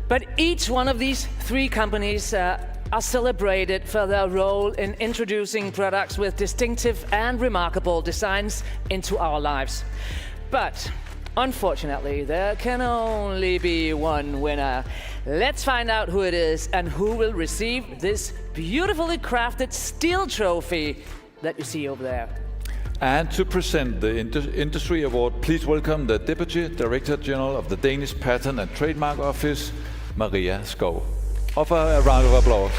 [SPEAKER 6] But each one of these three companies are celebrated for their role in introducing products with distinctive and remarkable designs into our lives. But unfortunately, there can only be one winner. Let's find out who it is and who will receive this beautifully crafted steel trophy that you see over there.
[SPEAKER 7] And to present the Industry Award, please welcome the Deputy Director General of the Danish Patent and Trademark Office, Maria Skov. Offer a round of applause.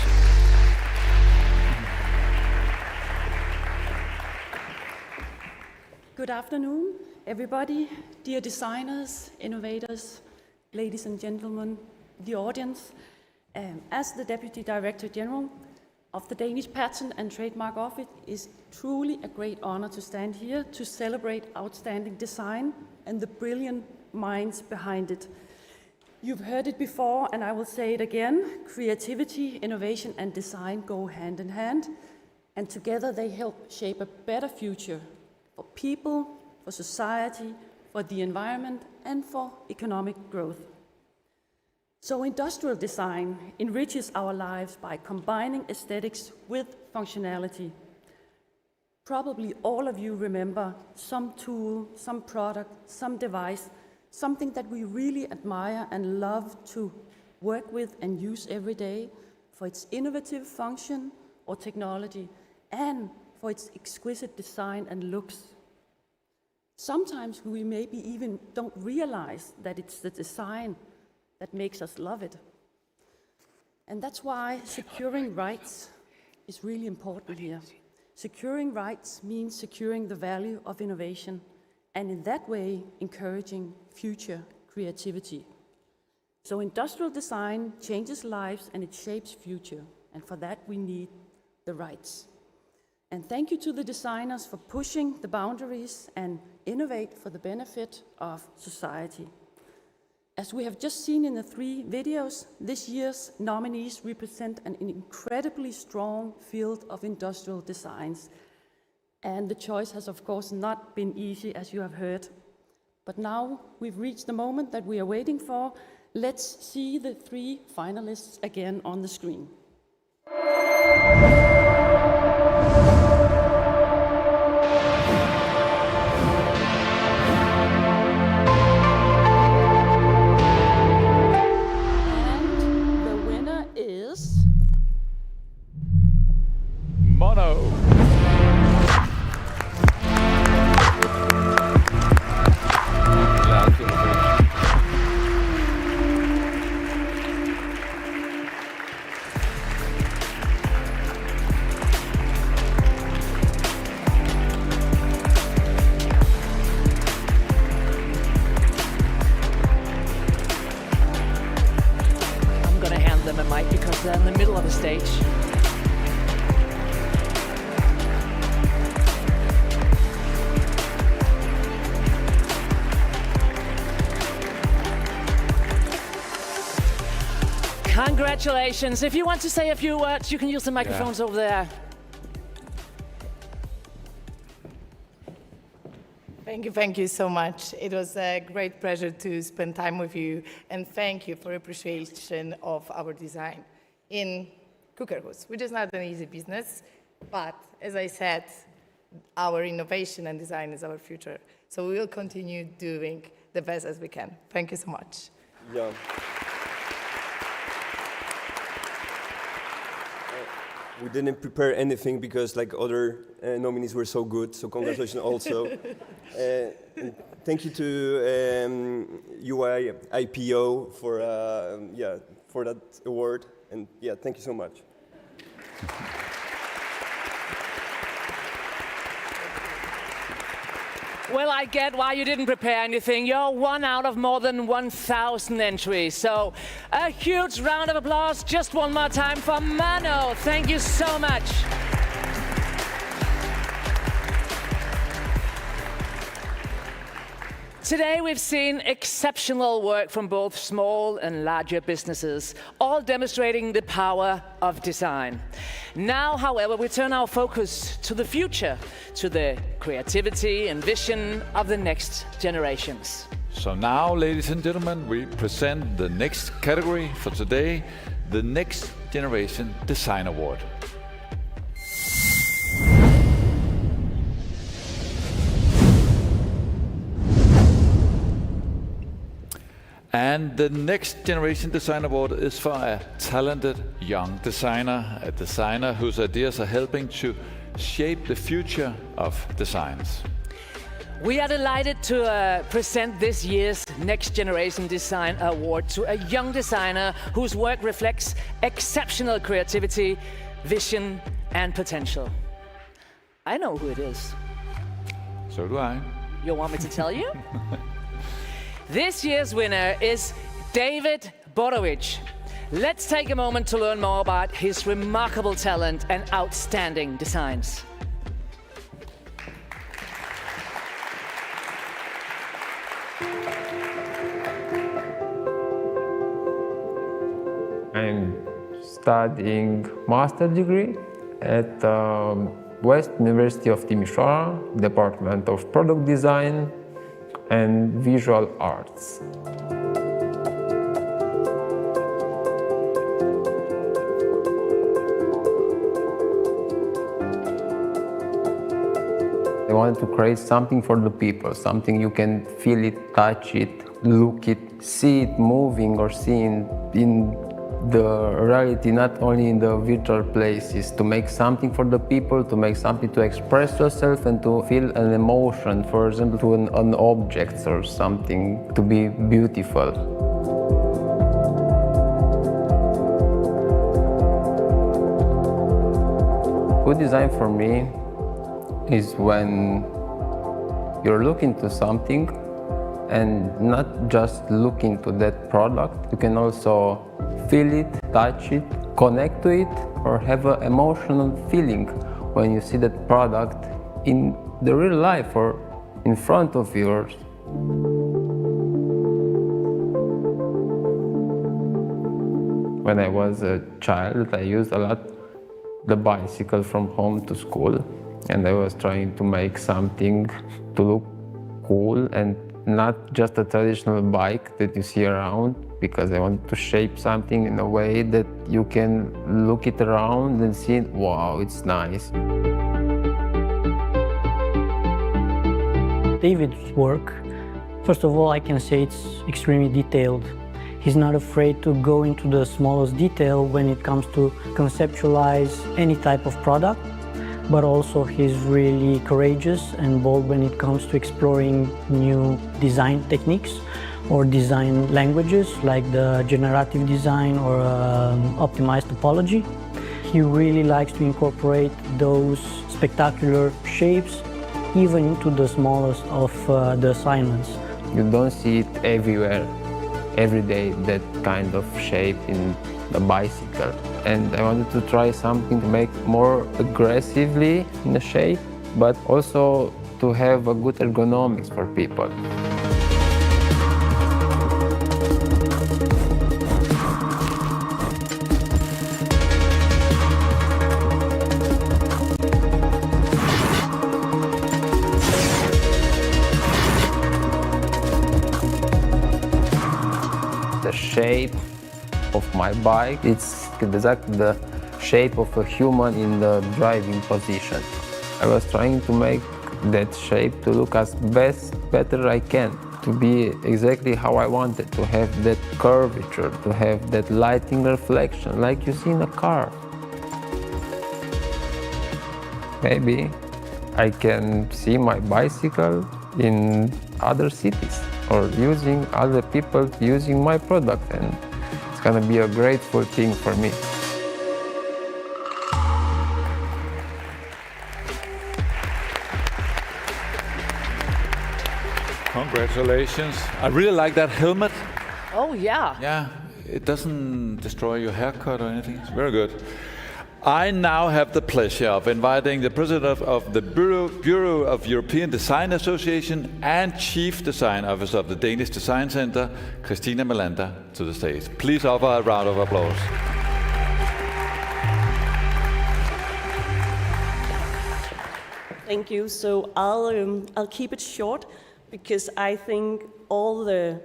[SPEAKER 23] Good afternoon, everybody, dear designers, innovators, ladies and gentlemen, the audience. As the Deputy Director General of the Danish Patent and Trademark Office, it is truly a great honor to stand here to celebrate outstanding design and the brilliant minds behind it. You've heard it before, and I will say it again. Creativity, innovation, and design go hand in hand, and together they help shape a better future for people, for society, for the environment, and for economic growth. So industrial design enriches our lives by combining aesthetics with functionality. Probably all of you remember some tool, some product, some device, something that we really admire and love to work with and use every day for its innovative function or technology and for its exquisite design and looks. Sometimes we maybe even don't realize that it's the design that makes us love it. And that's why securing rights is really important here. Securing rights means securing the value of innovation, and in that way, encouraging future creativity. So industrial design changes lives and it shapes future, and for that we need the rights. And thank you to the designers for pushing the boundaries and innovate for the benefit of society. As we have just seen in the 3 videos, this year's nominees represent an incredibly strong field of industrial designs. And the choice has, of course, not been easy, as you have heard. But now we've reached the moment that we are waiting for. Let's see the 3 finalists again on the screen. And the winner is...
[SPEAKER 7] Mono.
[SPEAKER 6] Because they're in the middle of the stage. Congratulations. If you want to say a few words, you can use the microphones over there.
[SPEAKER 20] Thank you so much. It was a great pleasure to spend time with you, and thank you for appreciation of our design in cooker hoods, which is not an easy business, but as I said, our innovation and design is our future. So we will continue doing the best as we can. Thank you so much.
[SPEAKER 21] Yeah. We didn't prepare anything because like other nominees were so good, so congratulations also. Thank you to EUIPO for that award, and yeah, thank you so much.
[SPEAKER 6] Well, I get why you didn't prepare anything. You're one out of more than 1,000 entries. So a huge round of applause just one more time for Mano. Thank you so much. Today we've seen exceptional work from both small and larger businesses, all demonstrating the power of design. Now, however, we turn our focus to the future, to the creativity and vision of the next generations.
[SPEAKER 7] So now, ladies and gentlemen, we present the next category for today, the Next Generation Design Award. And the Next Generation Design Award is for a talented young designer, a designer whose ideas are helping to shape the future of designs.
[SPEAKER 6] We are delighted to present this year's Next Generation Design Award to a young designer whose work reflects exceptional creativity, vision, and potential. I know who it is.
[SPEAKER 7] So do I.
[SPEAKER 6] You want me to tell you? This year's winner is David Borovic. Let's take a moment to learn more about his remarkable talent and outstanding designs.
[SPEAKER 2] I'm studying master degree at West University of Timișoara, Department of Product Design and Visual Arts. I wanted to create something for the people, something you can feel it, touch it, look it, see it moving or seeing in the reality, not only in the virtual places, to make something for the people, to make something to express yourself and to feel an emotion, for example, to an object or something, to be beautiful. Good design for me is when you're looking to something and not just looking to that product, you can also feel it, touch it, connect to it, or have an emotional feeling when you see that product in the real life or in front of yours. When I was a child, I used a lot the bicycle from home to school, and I was trying to make something to look cool and not just a traditional bike that you see around, because I want to shape something in a way that you can look it around and see, wow, it's nice.
[SPEAKER 3] David's work, first of all, I can say it's extremely detailed. He's not afraid to go into the smallest detail when it comes to conceptualize any type of product, but also he's really courageous and bold when it comes to exploring new design techniques or design languages like the generative design or optimized topology. He really likes to incorporate those spectacular shapes even into the smallest of the assignments.
[SPEAKER 2] You don't see it everywhere, every day, that kind of shape in a bicycle. And I wanted to try something to make more aggressively in the shape, but also to have a good ergonomics for people. The shape of my bike, it's exactly the shape of a human in the driving position. I was trying to make that shape to look as better I can, to be exactly how I wanted, to have that curvature, to have that lighting reflection like you see in a car. Maybe I can see my bicycle in other cities, or using other people using my product, and it's gonna be a grateful thing for me.
[SPEAKER 7] Congratulations. I really like that helmet.
[SPEAKER 6] Oh, yeah.
[SPEAKER 7] Yeah, it doesn't destroy your haircut or anything. It's very good. I now have the pleasure of inviting the President of the Bureau of European Design Association and Chief Design Officer of the Danish Design Center, Christina Melander, to the stage. Please offer a round of applause.
[SPEAKER 23] Thank you. So I'll keep it short because I think all the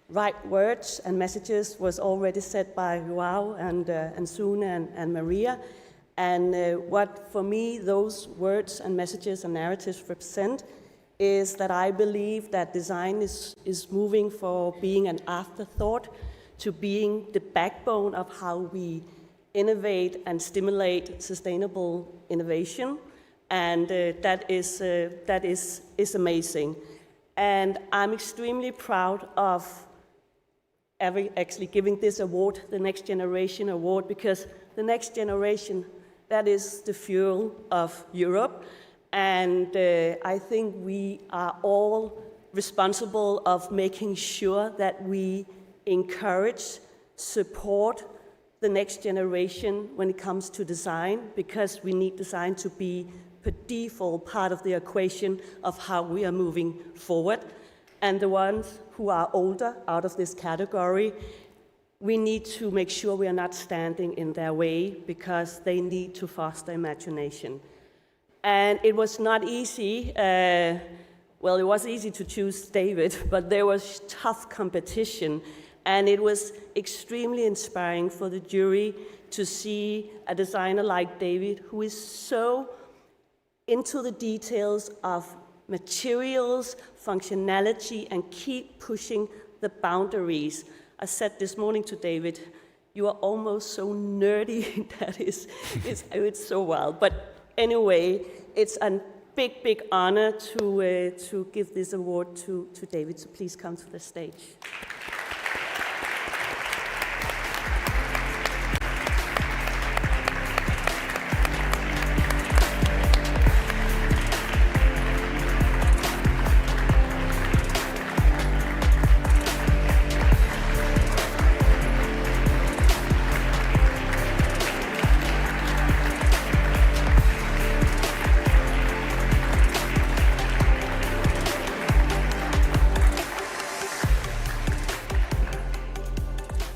[SPEAKER 23] right words and messages was already said by Joao and Sune and Maria. And what for me those words and messages and narratives represent is that I believe that design is moving from being an afterthought to being the backbone of how we innovate and stimulate sustainable innovation. And that is amazing. And I'm extremely proud of actually giving this award, the Next Generation Award, because the next generation, that is the fuel of Europe. And I think we are all responsible of making sure that we encourage, support the next generation when it comes to design, because we need design to be per default part of the equation of how we are moving forward. And the ones who are older out of this category, we need to make sure we are not standing in their way because they need to foster imagination. And it was not easy. Well, it was easy to choose David, but there was tough competition. And it was extremely inspiring for the jury to see a designer like David, who is so into the details of materials, functionality, and keep pushing the boundaries. I said this morning to David, you are almost so nerdy that it's so wild. But anyway, it's a big, big honor to give this award to David. So please come to the stage.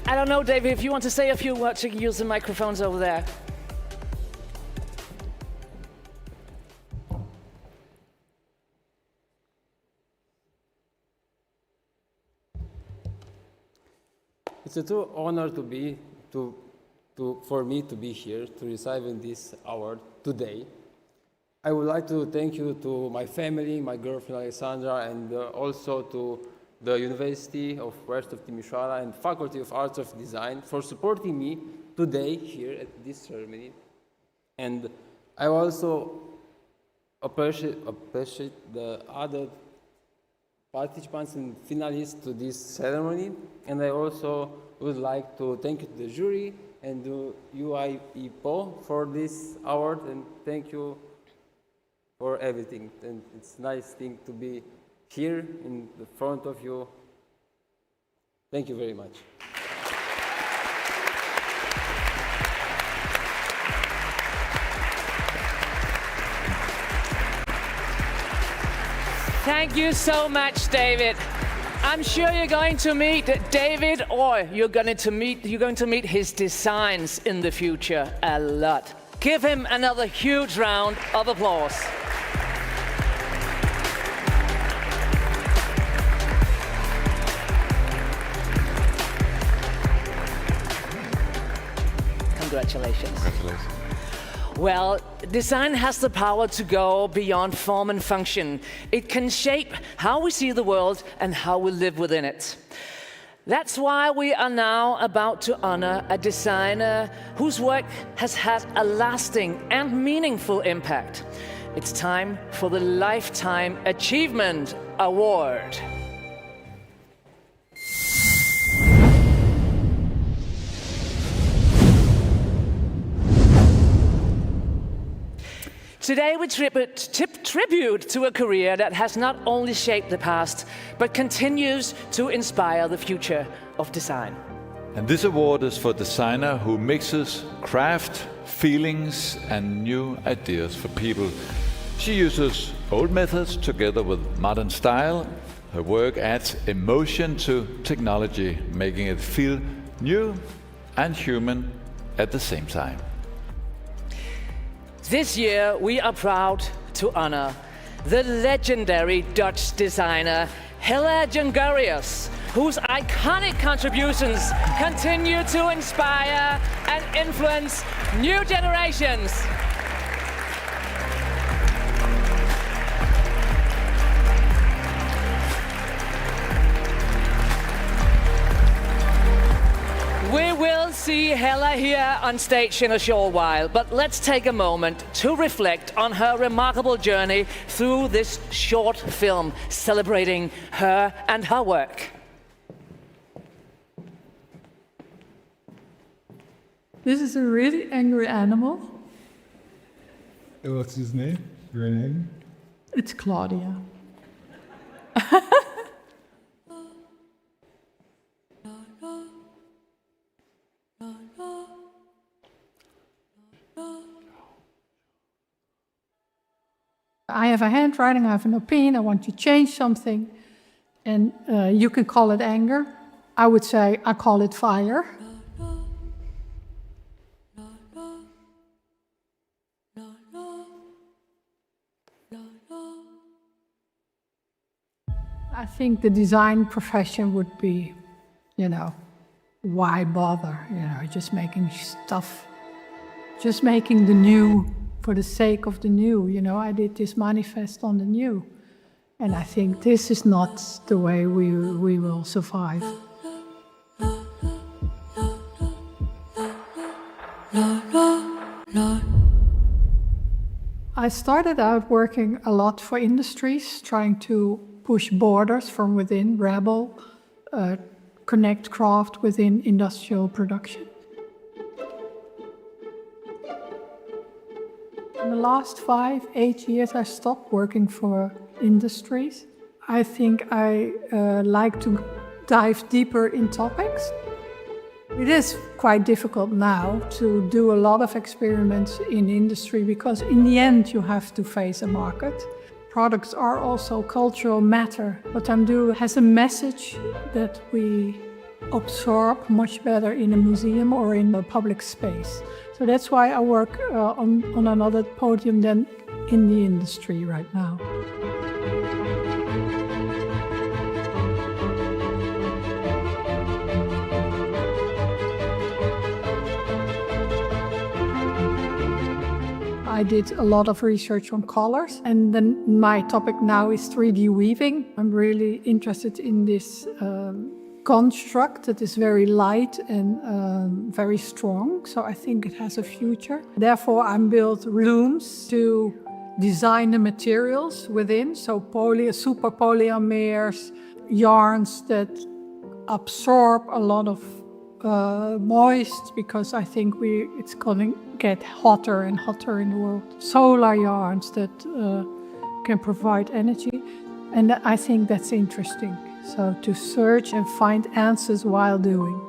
[SPEAKER 6] I don't know, David, if you want to say a few words, you can use the microphones over there.
[SPEAKER 2] It's a true honor for me to be here to receive this award today. I would like to thank you to my family, my girlfriend Alexandra, and also to the University of West of Timișoara and Faculty of Arts of Design for supporting me today here at this ceremony. And I also appreciate the other participants and finalists to this ceremony. And I also would like to thank you to the jury and the EUIPO for this award, and thank you for everything. And it's a nice thing to be here in the front of you. Thank you very much.
[SPEAKER 6] Thank you so much, David. I'm sure you're going to meet David, or you're going to meet his designs in the future a lot. Give him another huge round of applause. Congratulations.
[SPEAKER 7] Congratulations.
[SPEAKER 6] Well, design has the power to go beyond form and function. It can shape how we see the world and how we live within it. That's why we are now about to honor a designer whose work has had a lasting and meaningful impact. It's time for the Lifetime Achievement Award. Today we tribute to a career that has not only shaped the past, but continues to inspire the future of design.
[SPEAKER 7] And this award is for a designer who mixes craft, feelings and new ideas for people. She uses old methods together with modern style. Her work adds emotion to technology, making it feel new and human at the same time.
[SPEAKER 6] This year, we are proud to honor the legendary Dutch designer Hella Jongerius, whose iconic contributions continue to inspire and influence new generations. We will see Hella here on stage in a short while, but let's take a moment to reflect on her remarkable journey through this short film celebrating her and her work.
[SPEAKER 5] This is a really angry animal.
[SPEAKER 9] What's his name? Your name?
[SPEAKER 5] It's Claudia. I have a handwriting, I have an opinion, I want to change something, and you can call it anger. I would say I call it fire. I think the design profession would be, why bother? Just making stuff, just making the new for the sake of the new. I did this manifest on the new. And I think this is not the way we will survive. I started out working a lot for industries, trying to push borders from within, rebel, connect craft within industrial production. In the last 5-8 years, I stopped working for industries. I think I like to dive deeper in topics. It is quite difficult now to do a lot of experiments in industry because in the end you have to face a market. Products are also cultural matter. What I'm doing has a message that we absorb much better in a museum or in a public space. So that's why I work on another podium than in the industry right now. I did a lot of research on colors, and then my topic now is 3D weaving. I'm really interested in this construct that is very light and very strong, so I think it has a future. Therefore, I built looms to design the materials within, so super polyamers, yarns that absorb a lot of moist, because I think it's going to get hotter and hotter in the world. Solar yarns that can provide energy, and I think that's interesting. So to search and find answers while doing.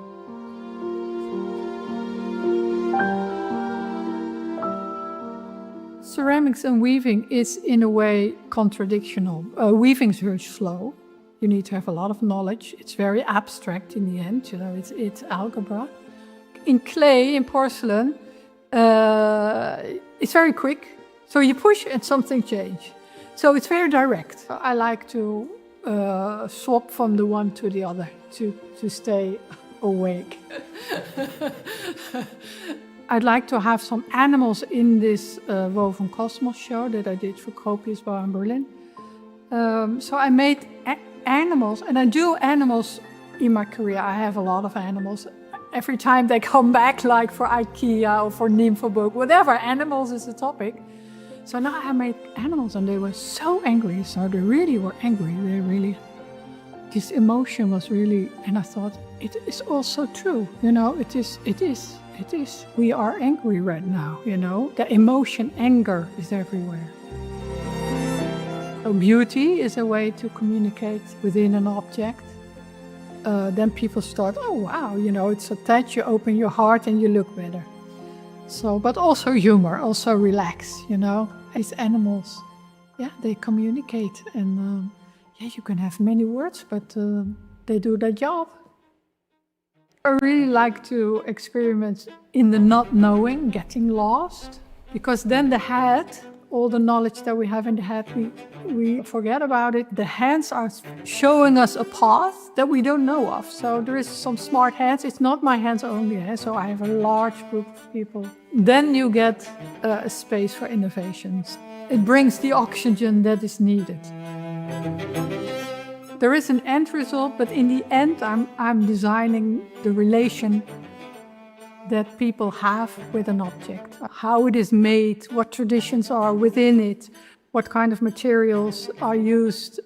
[SPEAKER 5] Ceramics and weaving is in a way contradictional. Weaving is very slow. You need to have a lot of knowledge. It's very abstract in the end, you know, it's algebra. In clay, in porcelain, it's very quick. So you push and something changes. So it's very direct. I like to swap from the one to the other to stay awake. I'd like to have some animals in this Woven Cosmos show that I did for Gropiusbau in Berlin. So I made animals, and I do animals in my career. I have a lot of animals. Every time they come back, like for IKEA or for Nymphobook, whatever, animals is the topic. So now I made animals, and they were so angry. So they really were angry. They really, this emotion was really, and I thought, it is also true. You know, it is. We are angry right now, you know. The emotion, anger is everywhere. So beauty is a way to communicate within an object. Then people start, oh wow, you know, it's attached, you open your heart and you look better. So, but also humor, also relax, you know. As animals, yeah, they communicate, and yeah, you can have many words, but they do their job. I really like to experiment in the not knowing, getting lost, because then the head, all the knowledge that we have in the head, we forget about it. The hands are showing us a path that we don't know of. So there is some smart hands. It's not my hands only, so I have a large group of people. Then you get a space for innovations. It brings the oxygen that is needed. There is an end result, but in the end, I'm designing the relation that people have with an object. How it is made, what traditions are within it, what kind of materials are used,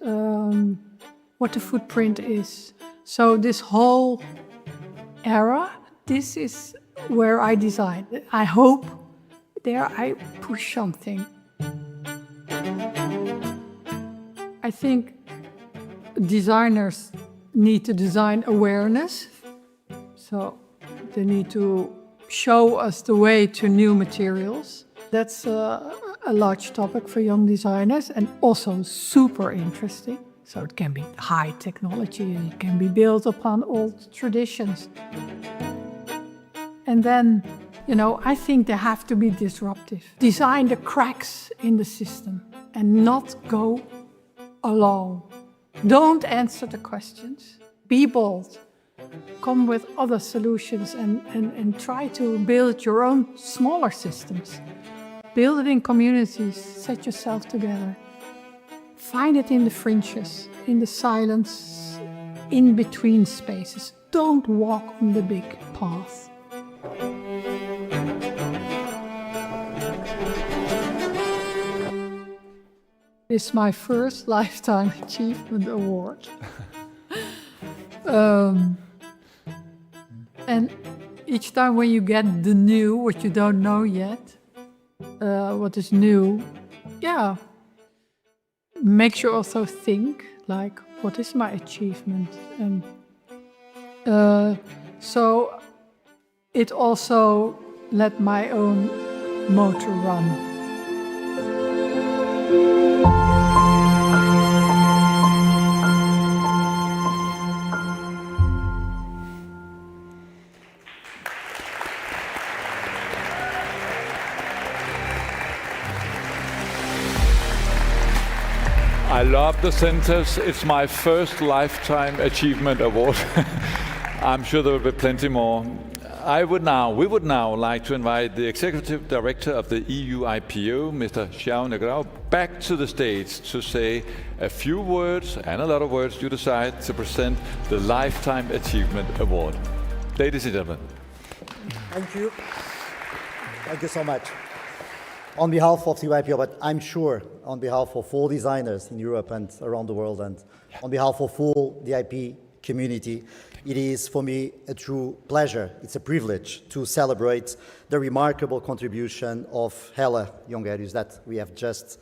[SPEAKER 5] what the footprint is. So this whole era, this is where I design. I hope there I push something. I think designers need to design awareness. So they need to show us the way to new materials. That's a large topic for young designers, and also super interesting. So it can be high technology, and it can be built upon old traditions. And then, you know, I think they have to be disruptive. Design the cracks in the system and not go alone. Don't answer the questions. Be bold. Come with other solutions and try to build your own smaller systems. Build it in communities. Set yourself together. Find it in the fringes, in the silence, in between spaces. Don't walk on the big path. It's my first Lifetime Achievement Award. And each time when you get the new, what you don't know yet, what is new, yeah, makes you also think, like, what is my achievement? And so it also let my own motor run.
[SPEAKER 7] I love the sentence, it's my first Lifetime Achievement Award. I'm sure there will be plenty more. we would now like to invite the Executive Director of the EUIPO, Mr. Jongerius, back to the stage to say a few words, and a lot of words you decide, to present the Lifetime Achievement Award. Ladies and gentlemen.
[SPEAKER 4] Thank you. Thank you so much. On behalf of the EUIPO, but I'm sure on behalf of all designers in Europe and around the world, and on behalf of all the IP community, it is for me a true pleasure, it's a privilege to celebrate the remarkable contribution of Helle Jongerius that we have just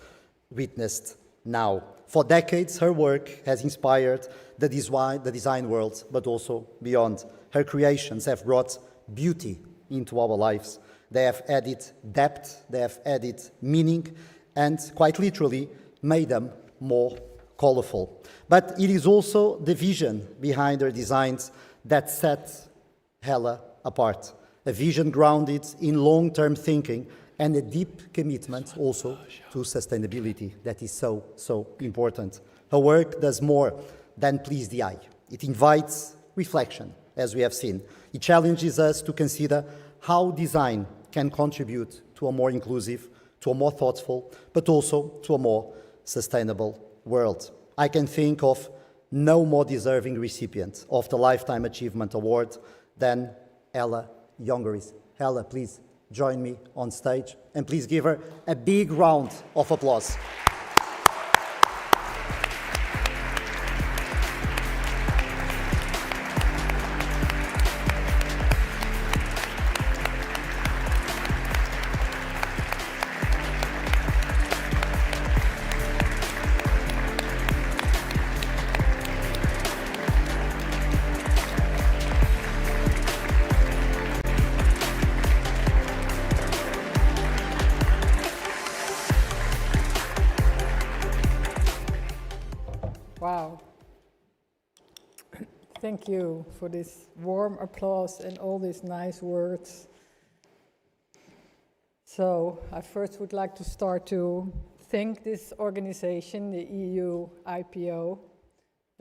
[SPEAKER 4] witnessed now. For decades, her work has inspired the design world, but also beyond. Her creations have brought beauty into our lives. They have added depth, they have added meaning, and quite literally made them more colorful. But it is also the vision behind her designs that set Helle apart. A vision grounded in long-term thinking and a deep commitment also to sustainability that is so, so important. Her work does more than please the eye. It invites reflection, as we have seen. It challenges us to consider how design can contribute to a more inclusive, to a more thoughtful, but also to a more sustainable world. I can think of no more deserving recipient of the Lifetime Achievement Award than Helle Jongerius. Helle, please join me on stage and please give her a big round of applause.
[SPEAKER 5] Wow. Thank you for this warm applause and all these nice words. So I first would like to start to thank this organization, the EUIPO.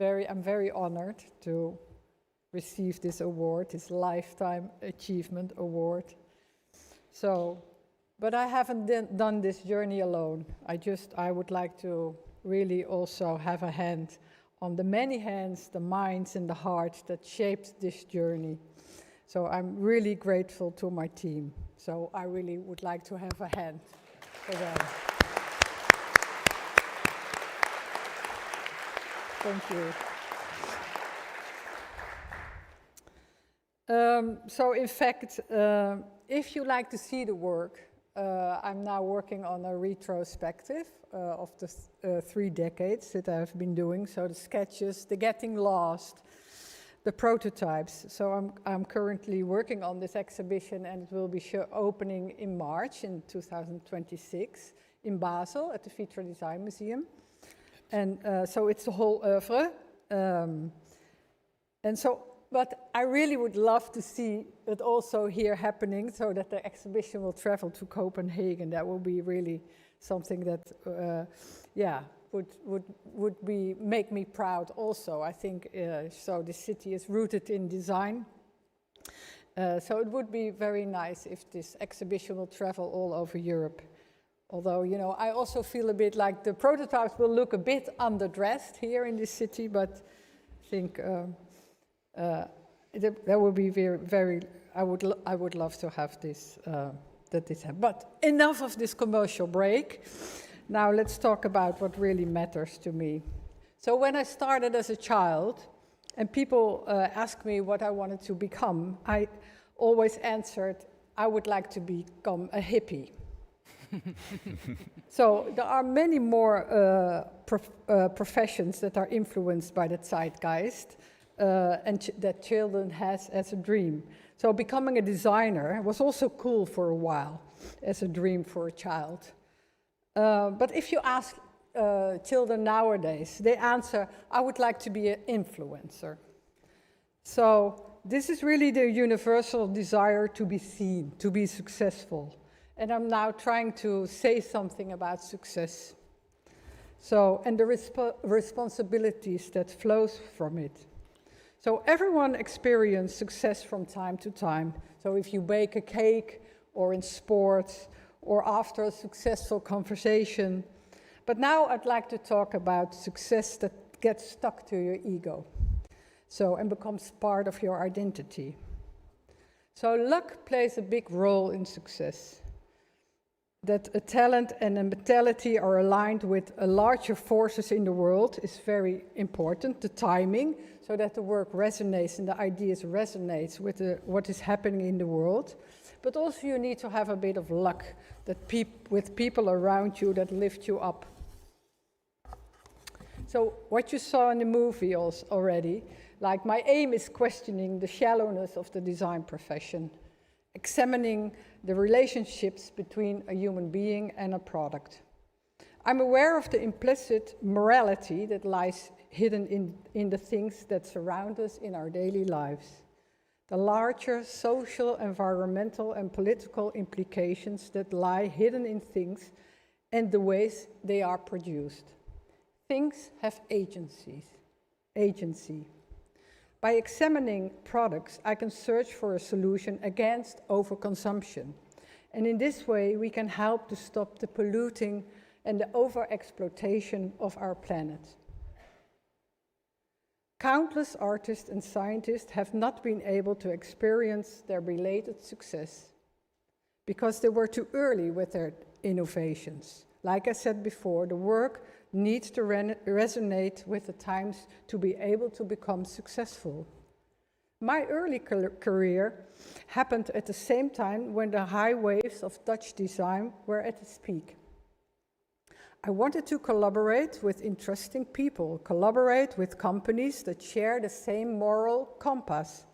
[SPEAKER 5] I'm very honored to receive this award, this Lifetime Achievement Award. So, but I haven't done this journey alone. I would like to really also have a hand on the many hands, the minds and the hearts that shaped this journey. So I'm really grateful to my team. So I really would like to have a hand for them. Thank you. So in fact, if you like to see the work, I'm now working on a retrospective of the 3 decades that I've been doing. So the sketches, the getting lost, the prototypes. So I'm currently working on this exhibition, and it will be opening in March in 2026 in Basel at the Vitra Design Museum. And so it's the whole oeuvre. But I really would love to see it also here happening, so that the exhibition will travel to Copenhagen. That will be really something that, would make me proud also. I think so. The city is rooted in design, so it would be very nice if this exhibition will travel all over Europe. Although, you know, I also feel a bit like the prototypes will look a bit underdressed here in this city, but I think. That would be very. I would love to have this. That this happen. But enough of this commercial break. Now let's talk about what really matters to me. So when I started as a child, and people asked me what I wanted to become, I always answered, I would like to become a hippie. So there are many more professions that are influenced by the zeitgeist. And that children has as a dream. So becoming a designer was also cool for a while as a dream for a child. But if you ask children nowadays, they answer, I would like to be an influencer. So this is really the universal desire to be seen, to be successful. And I'm now trying to say something about success. So, and the responsibilities that flows from it. So everyone experiences success from time to time. So if you bake a cake, or in sports, or after a successful conversation. But now I'd like to talk about success that gets stuck to your ego. So, and becomes part of your identity. So luck plays a big role in success. That a talent and a mentality are aligned with larger forces in the world is very important. The timing, so that the work resonates and the ideas resonate with what is happening in the world. But also you need to have a bit of luck that with people around you that lift you up. So what you saw in the movie already, like my aim is questioning the shallowness of the design profession, examining the relationships between a human being and a product. I'm aware of the implicit morality that lies hidden in the things that surround us in our daily lives. The larger social, environmental, and political implications that lie hidden in things and the ways they are produced. Things have agency. By examining products, I can search for a solution against overconsumption. And in this way, we can help to stop the polluting and the overexploitation of our planet. Countless artists and scientists have not been able to experience their belated success because they were too early with their innovations. Like I said before, the work needs to resonate with the times to be able to become successful. My early career happened at the same time when the high waves of Dutch design were at its peak. I wanted to collaborate with interesting people, collaborate with companies that share the same moral compass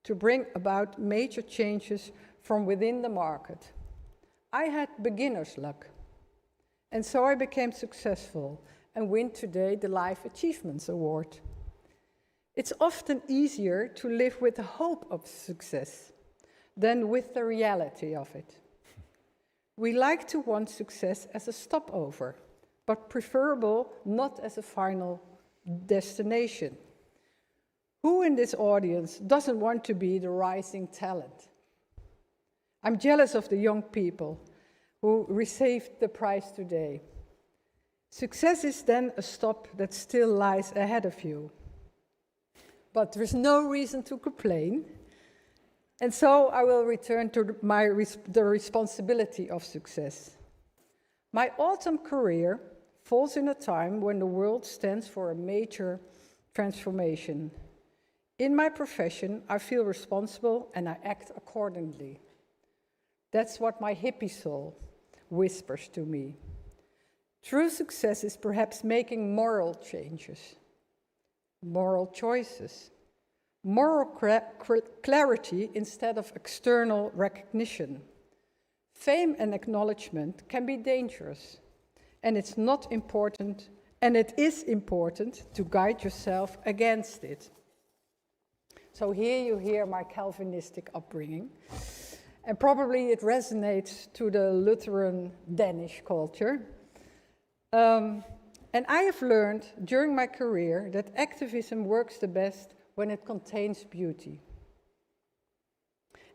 [SPEAKER 5] to bring about major changes from within the market. I had beginner's luck, and so I became successful and win today the Life Achievements Award. It's often easier to live with the hope of success than with the reality of it. We like to want success as a stopover, but preferable not as a final destination. Who in this audience doesn't want to be the rising talent? I'm jealous of the young people who received the prize today. Success is then a stop that still lies ahead of you. But there is no reason to complain. And so I will return to the responsibility of success. My autumn career falls in a time when the world stands for a major transformation. In my profession, I feel responsible and I act accordingly. That's what my hippie soul whispers to me. True success is perhaps making moral changes, moral choices, moral clarity instead of external recognition. Fame and acknowledgement can be dangerous, and it is important to guide yourself against it. So here you hear my Calvinistic upbringing, and probably it resonates to the Lutheran Danish culture. And I have learned during my career that activism works the best when it contains beauty.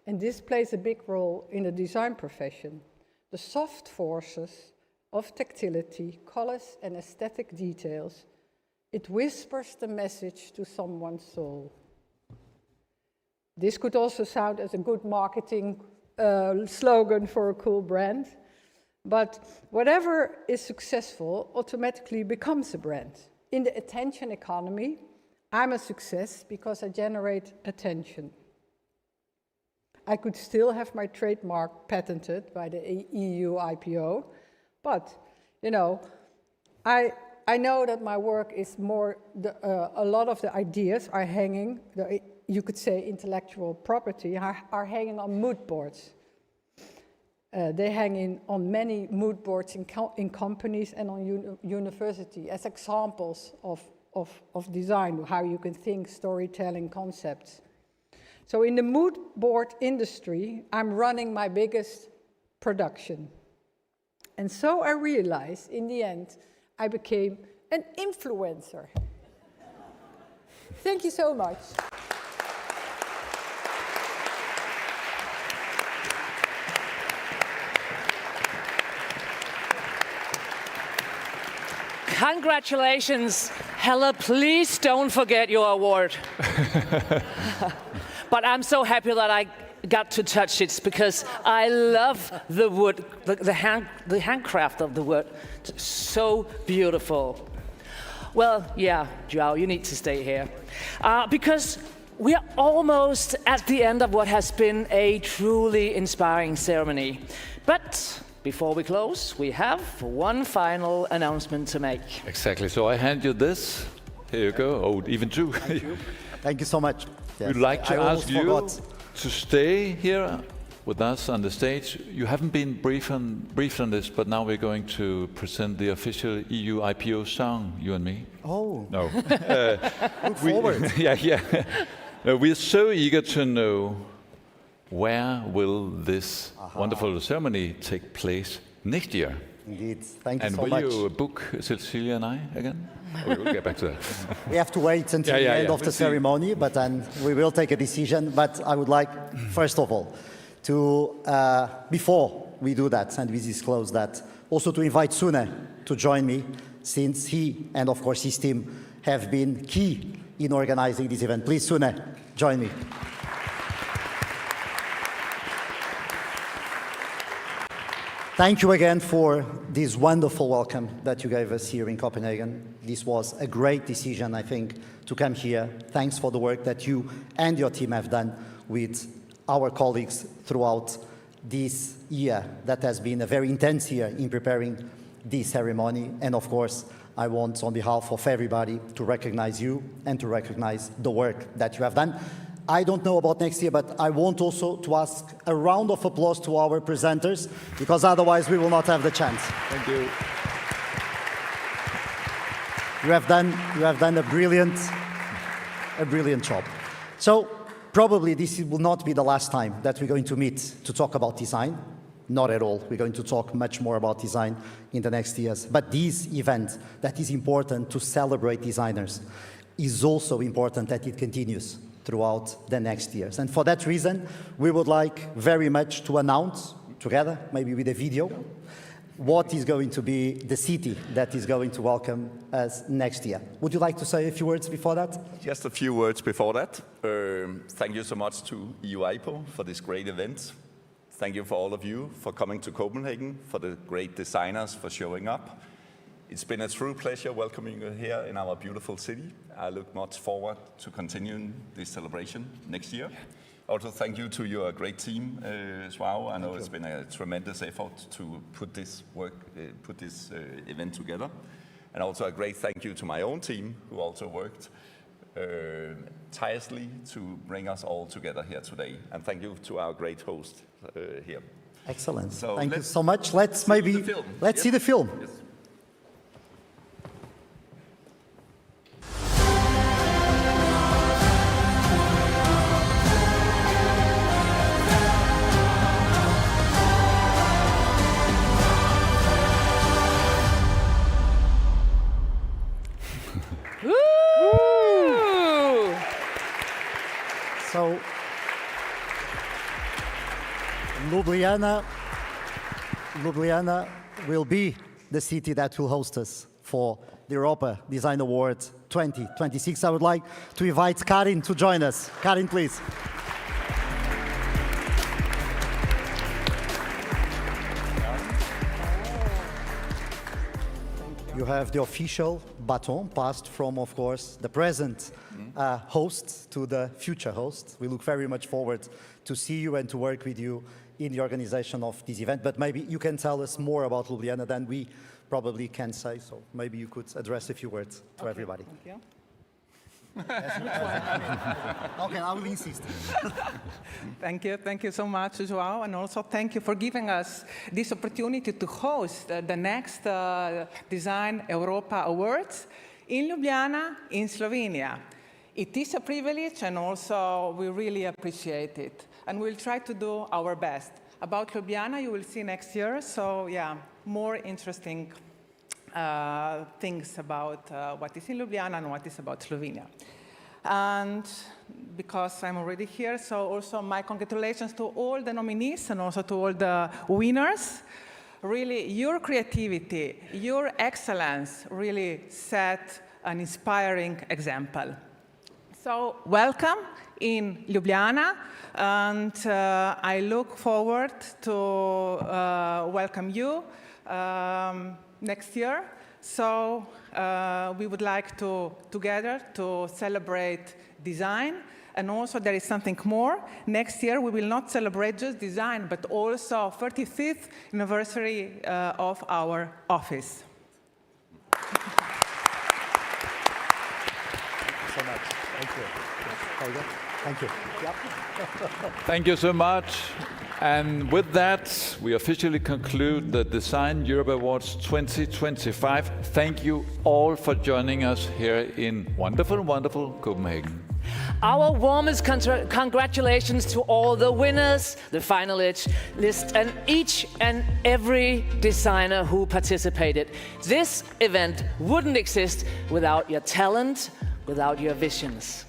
[SPEAKER 5] And this plays a big role in the design profession. The soft forces of tactility, colors, and aesthetic details, it whispers the message to someone's soul. This could also sound as a good marketing slogan for a cool brand, but whatever is successful automatically becomes a brand. In the attention economy, I'm a success because I generate attention. I could still have my trademark patented by the EUIPO, but, you know, I know that my work is more, a lot of the ideas are hanging, you could say intellectual property, are hanging on mood boards. They hang on many mood boards in companies and on university as examples of design, how you can think storytelling concepts. So in the mood board industry, I'm running my biggest production. And so I realized in the end, I became an influencer. Thank you so much.
[SPEAKER 6] Congratulations. Hella, please don't forget your award. But I'm so happy that I got to touch it because I love the wood, the handcraft of the wood. It's so beautiful. Well, yeah, Joao, you need to stay here. Because we are almost at the end of what has been a truly inspiring ceremony. But before we close, we have one final announcement to make.
[SPEAKER 7] Exactly. So I hand you this. Here you go. Oh, even two.
[SPEAKER 4] Thank you. Thank you so much. Yes.
[SPEAKER 7] We'd like to ask you
[SPEAKER 4] forgot.
[SPEAKER 7] to stay here with us on the stage. You haven't been briefed on this, but now we're going to present the official EUIPO song, you and me.
[SPEAKER 4] Oh.
[SPEAKER 7] No.
[SPEAKER 4] Look forward.
[SPEAKER 7] Yeah. No, we're so eager to know where will this wonderful ceremony take place next year.
[SPEAKER 4] Indeed. Thank you
[SPEAKER 7] and
[SPEAKER 4] so much.
[SPEAKER 7] will you book Cecilia and I again? We will get back to that.
[SPEAKER 4] We have to wait until the end of the ceremony, but then we will take a decision. But I would like, first of all, to, before we do that and we disclose that, also to invite Sune to join me, since he and of course his team have been key in organizing this event. Please, Sune, join me. Thank you again for this wonderful welcome that you gave us here in Copenhagen. This was a great decision, I think, to come here. Thanks for the work that you and your team have done with our colleagues throughout this year that has been a very intense year in preparing this ceremony. And of course, I want, on behalf of everybody, to recognize you and to recognize the work that you have done. I don't know about next year, but I want also to ask a round of applause to our presenters, because otherwise we will not have the chance.
[SPEAKER 7] Thank you.
[SPEAKER 4] You have done a brilliant job. So probably this will not be the last time that we're going to meet to talk about design. Not at all. We're going to talk much more about design in the next years. But this event that is important to celebrate designers is also important that it continues throughout the next years. And for that reason, we would like very much to announce together, maybe with a video, what is going to be the city that is going to welcome us next year. Would you like to say a few words before that?
[SPEAKER 8] Just a few words before that. Thank you so much to EUIPO for this great event. Thank you for all of you for coming to Copenhagen, for the great designers for showing up. It's been a true pleasure welcoming you here in our beautiful city. I look much forward to continuing this celebration next year. Also, thank you to your great team as well. I know it's been a tremendous effort to put this event together. And also a great thank you to my own team, who also worked tirelessly to bring us all together here today. And thank you to our great host here.
[SPEAKER 4] Excellent.
[SPEAKER 8] So
[SPEAKER 4] thank you so much. Let's see the film.
[SPEAKER 8] Yes.
[SPEAKER 4] So, Ljubljana will be the city that will host us for the Europa Design Awards 2026. I would like to invite Karin to join us. Karin, please. You have the official baton passed from, of course, the present host to the future host. We look very much forward to see you and to work with you in the organization of this event. But maybe you can tell us more about Ljubljana than we probably can say. So maybe you could address a few words to everybody.
[SPEAKER 11] Thank you.
[SPEAKER 4] Okay, I will insist.
[SPEAKER 11] Thank you so much, Joao, and also thank you for giving us this opportunity to host the next DesignEuropa Awards in Ljubljana, in Slovenia. It is a privilege, and also we really appreciate it, and we'll try to do our best. About Ljubljana, you will see next year, so yeah, more interesting things about what is in Ljubljana and what is about Slovenia. And because I'm already here, so also my congratulations to all the nominees and also to all the winners. Really, your creativity, your excellence really set an inspiring example. So welcome in Ljubljana, and I look forward to welcome you next year. So we would like to together to celebrate design. And also there is something more. Next year we will not celebrate just design, but also 35th anniversary of our office.
[SPEAKER 4] Thank you so much. Thank you. Thank you. Yep.
[SPEAKER 7] Thank you so much. And with that, we officially conclude the Design Europe Awards 2025. Thank you all for joining us here in wonderful, wonderful Copenhagen.
[SPEAKER 6] Our warmest congratulations to all the winners, the finalists, and each and every designer who participated. This event wouldn't exist without your talent, without your visions.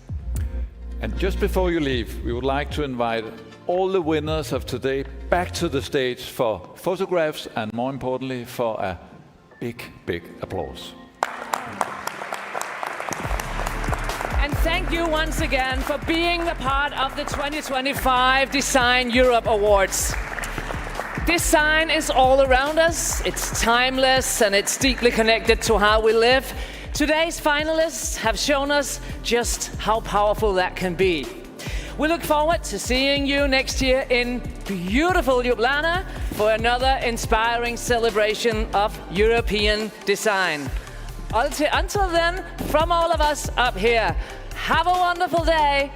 [SPEAKER 7] And just before you leave, we would like to invite all the winners of today back to the stage for photographs and, more importantly, for a big, big applause.
[SPEAKER 6] And thank you once again for being a part of the 2025 Design Europe Awards. Design is all around us, it's timeless and it's deeply connected to how we live. Today's finalists have shown us just how powerful that can be. We look forward to seeing you next year in beautiful Ljubljana for another inspiring celebration of European design. Until then, from all of us up here, have a wonderful day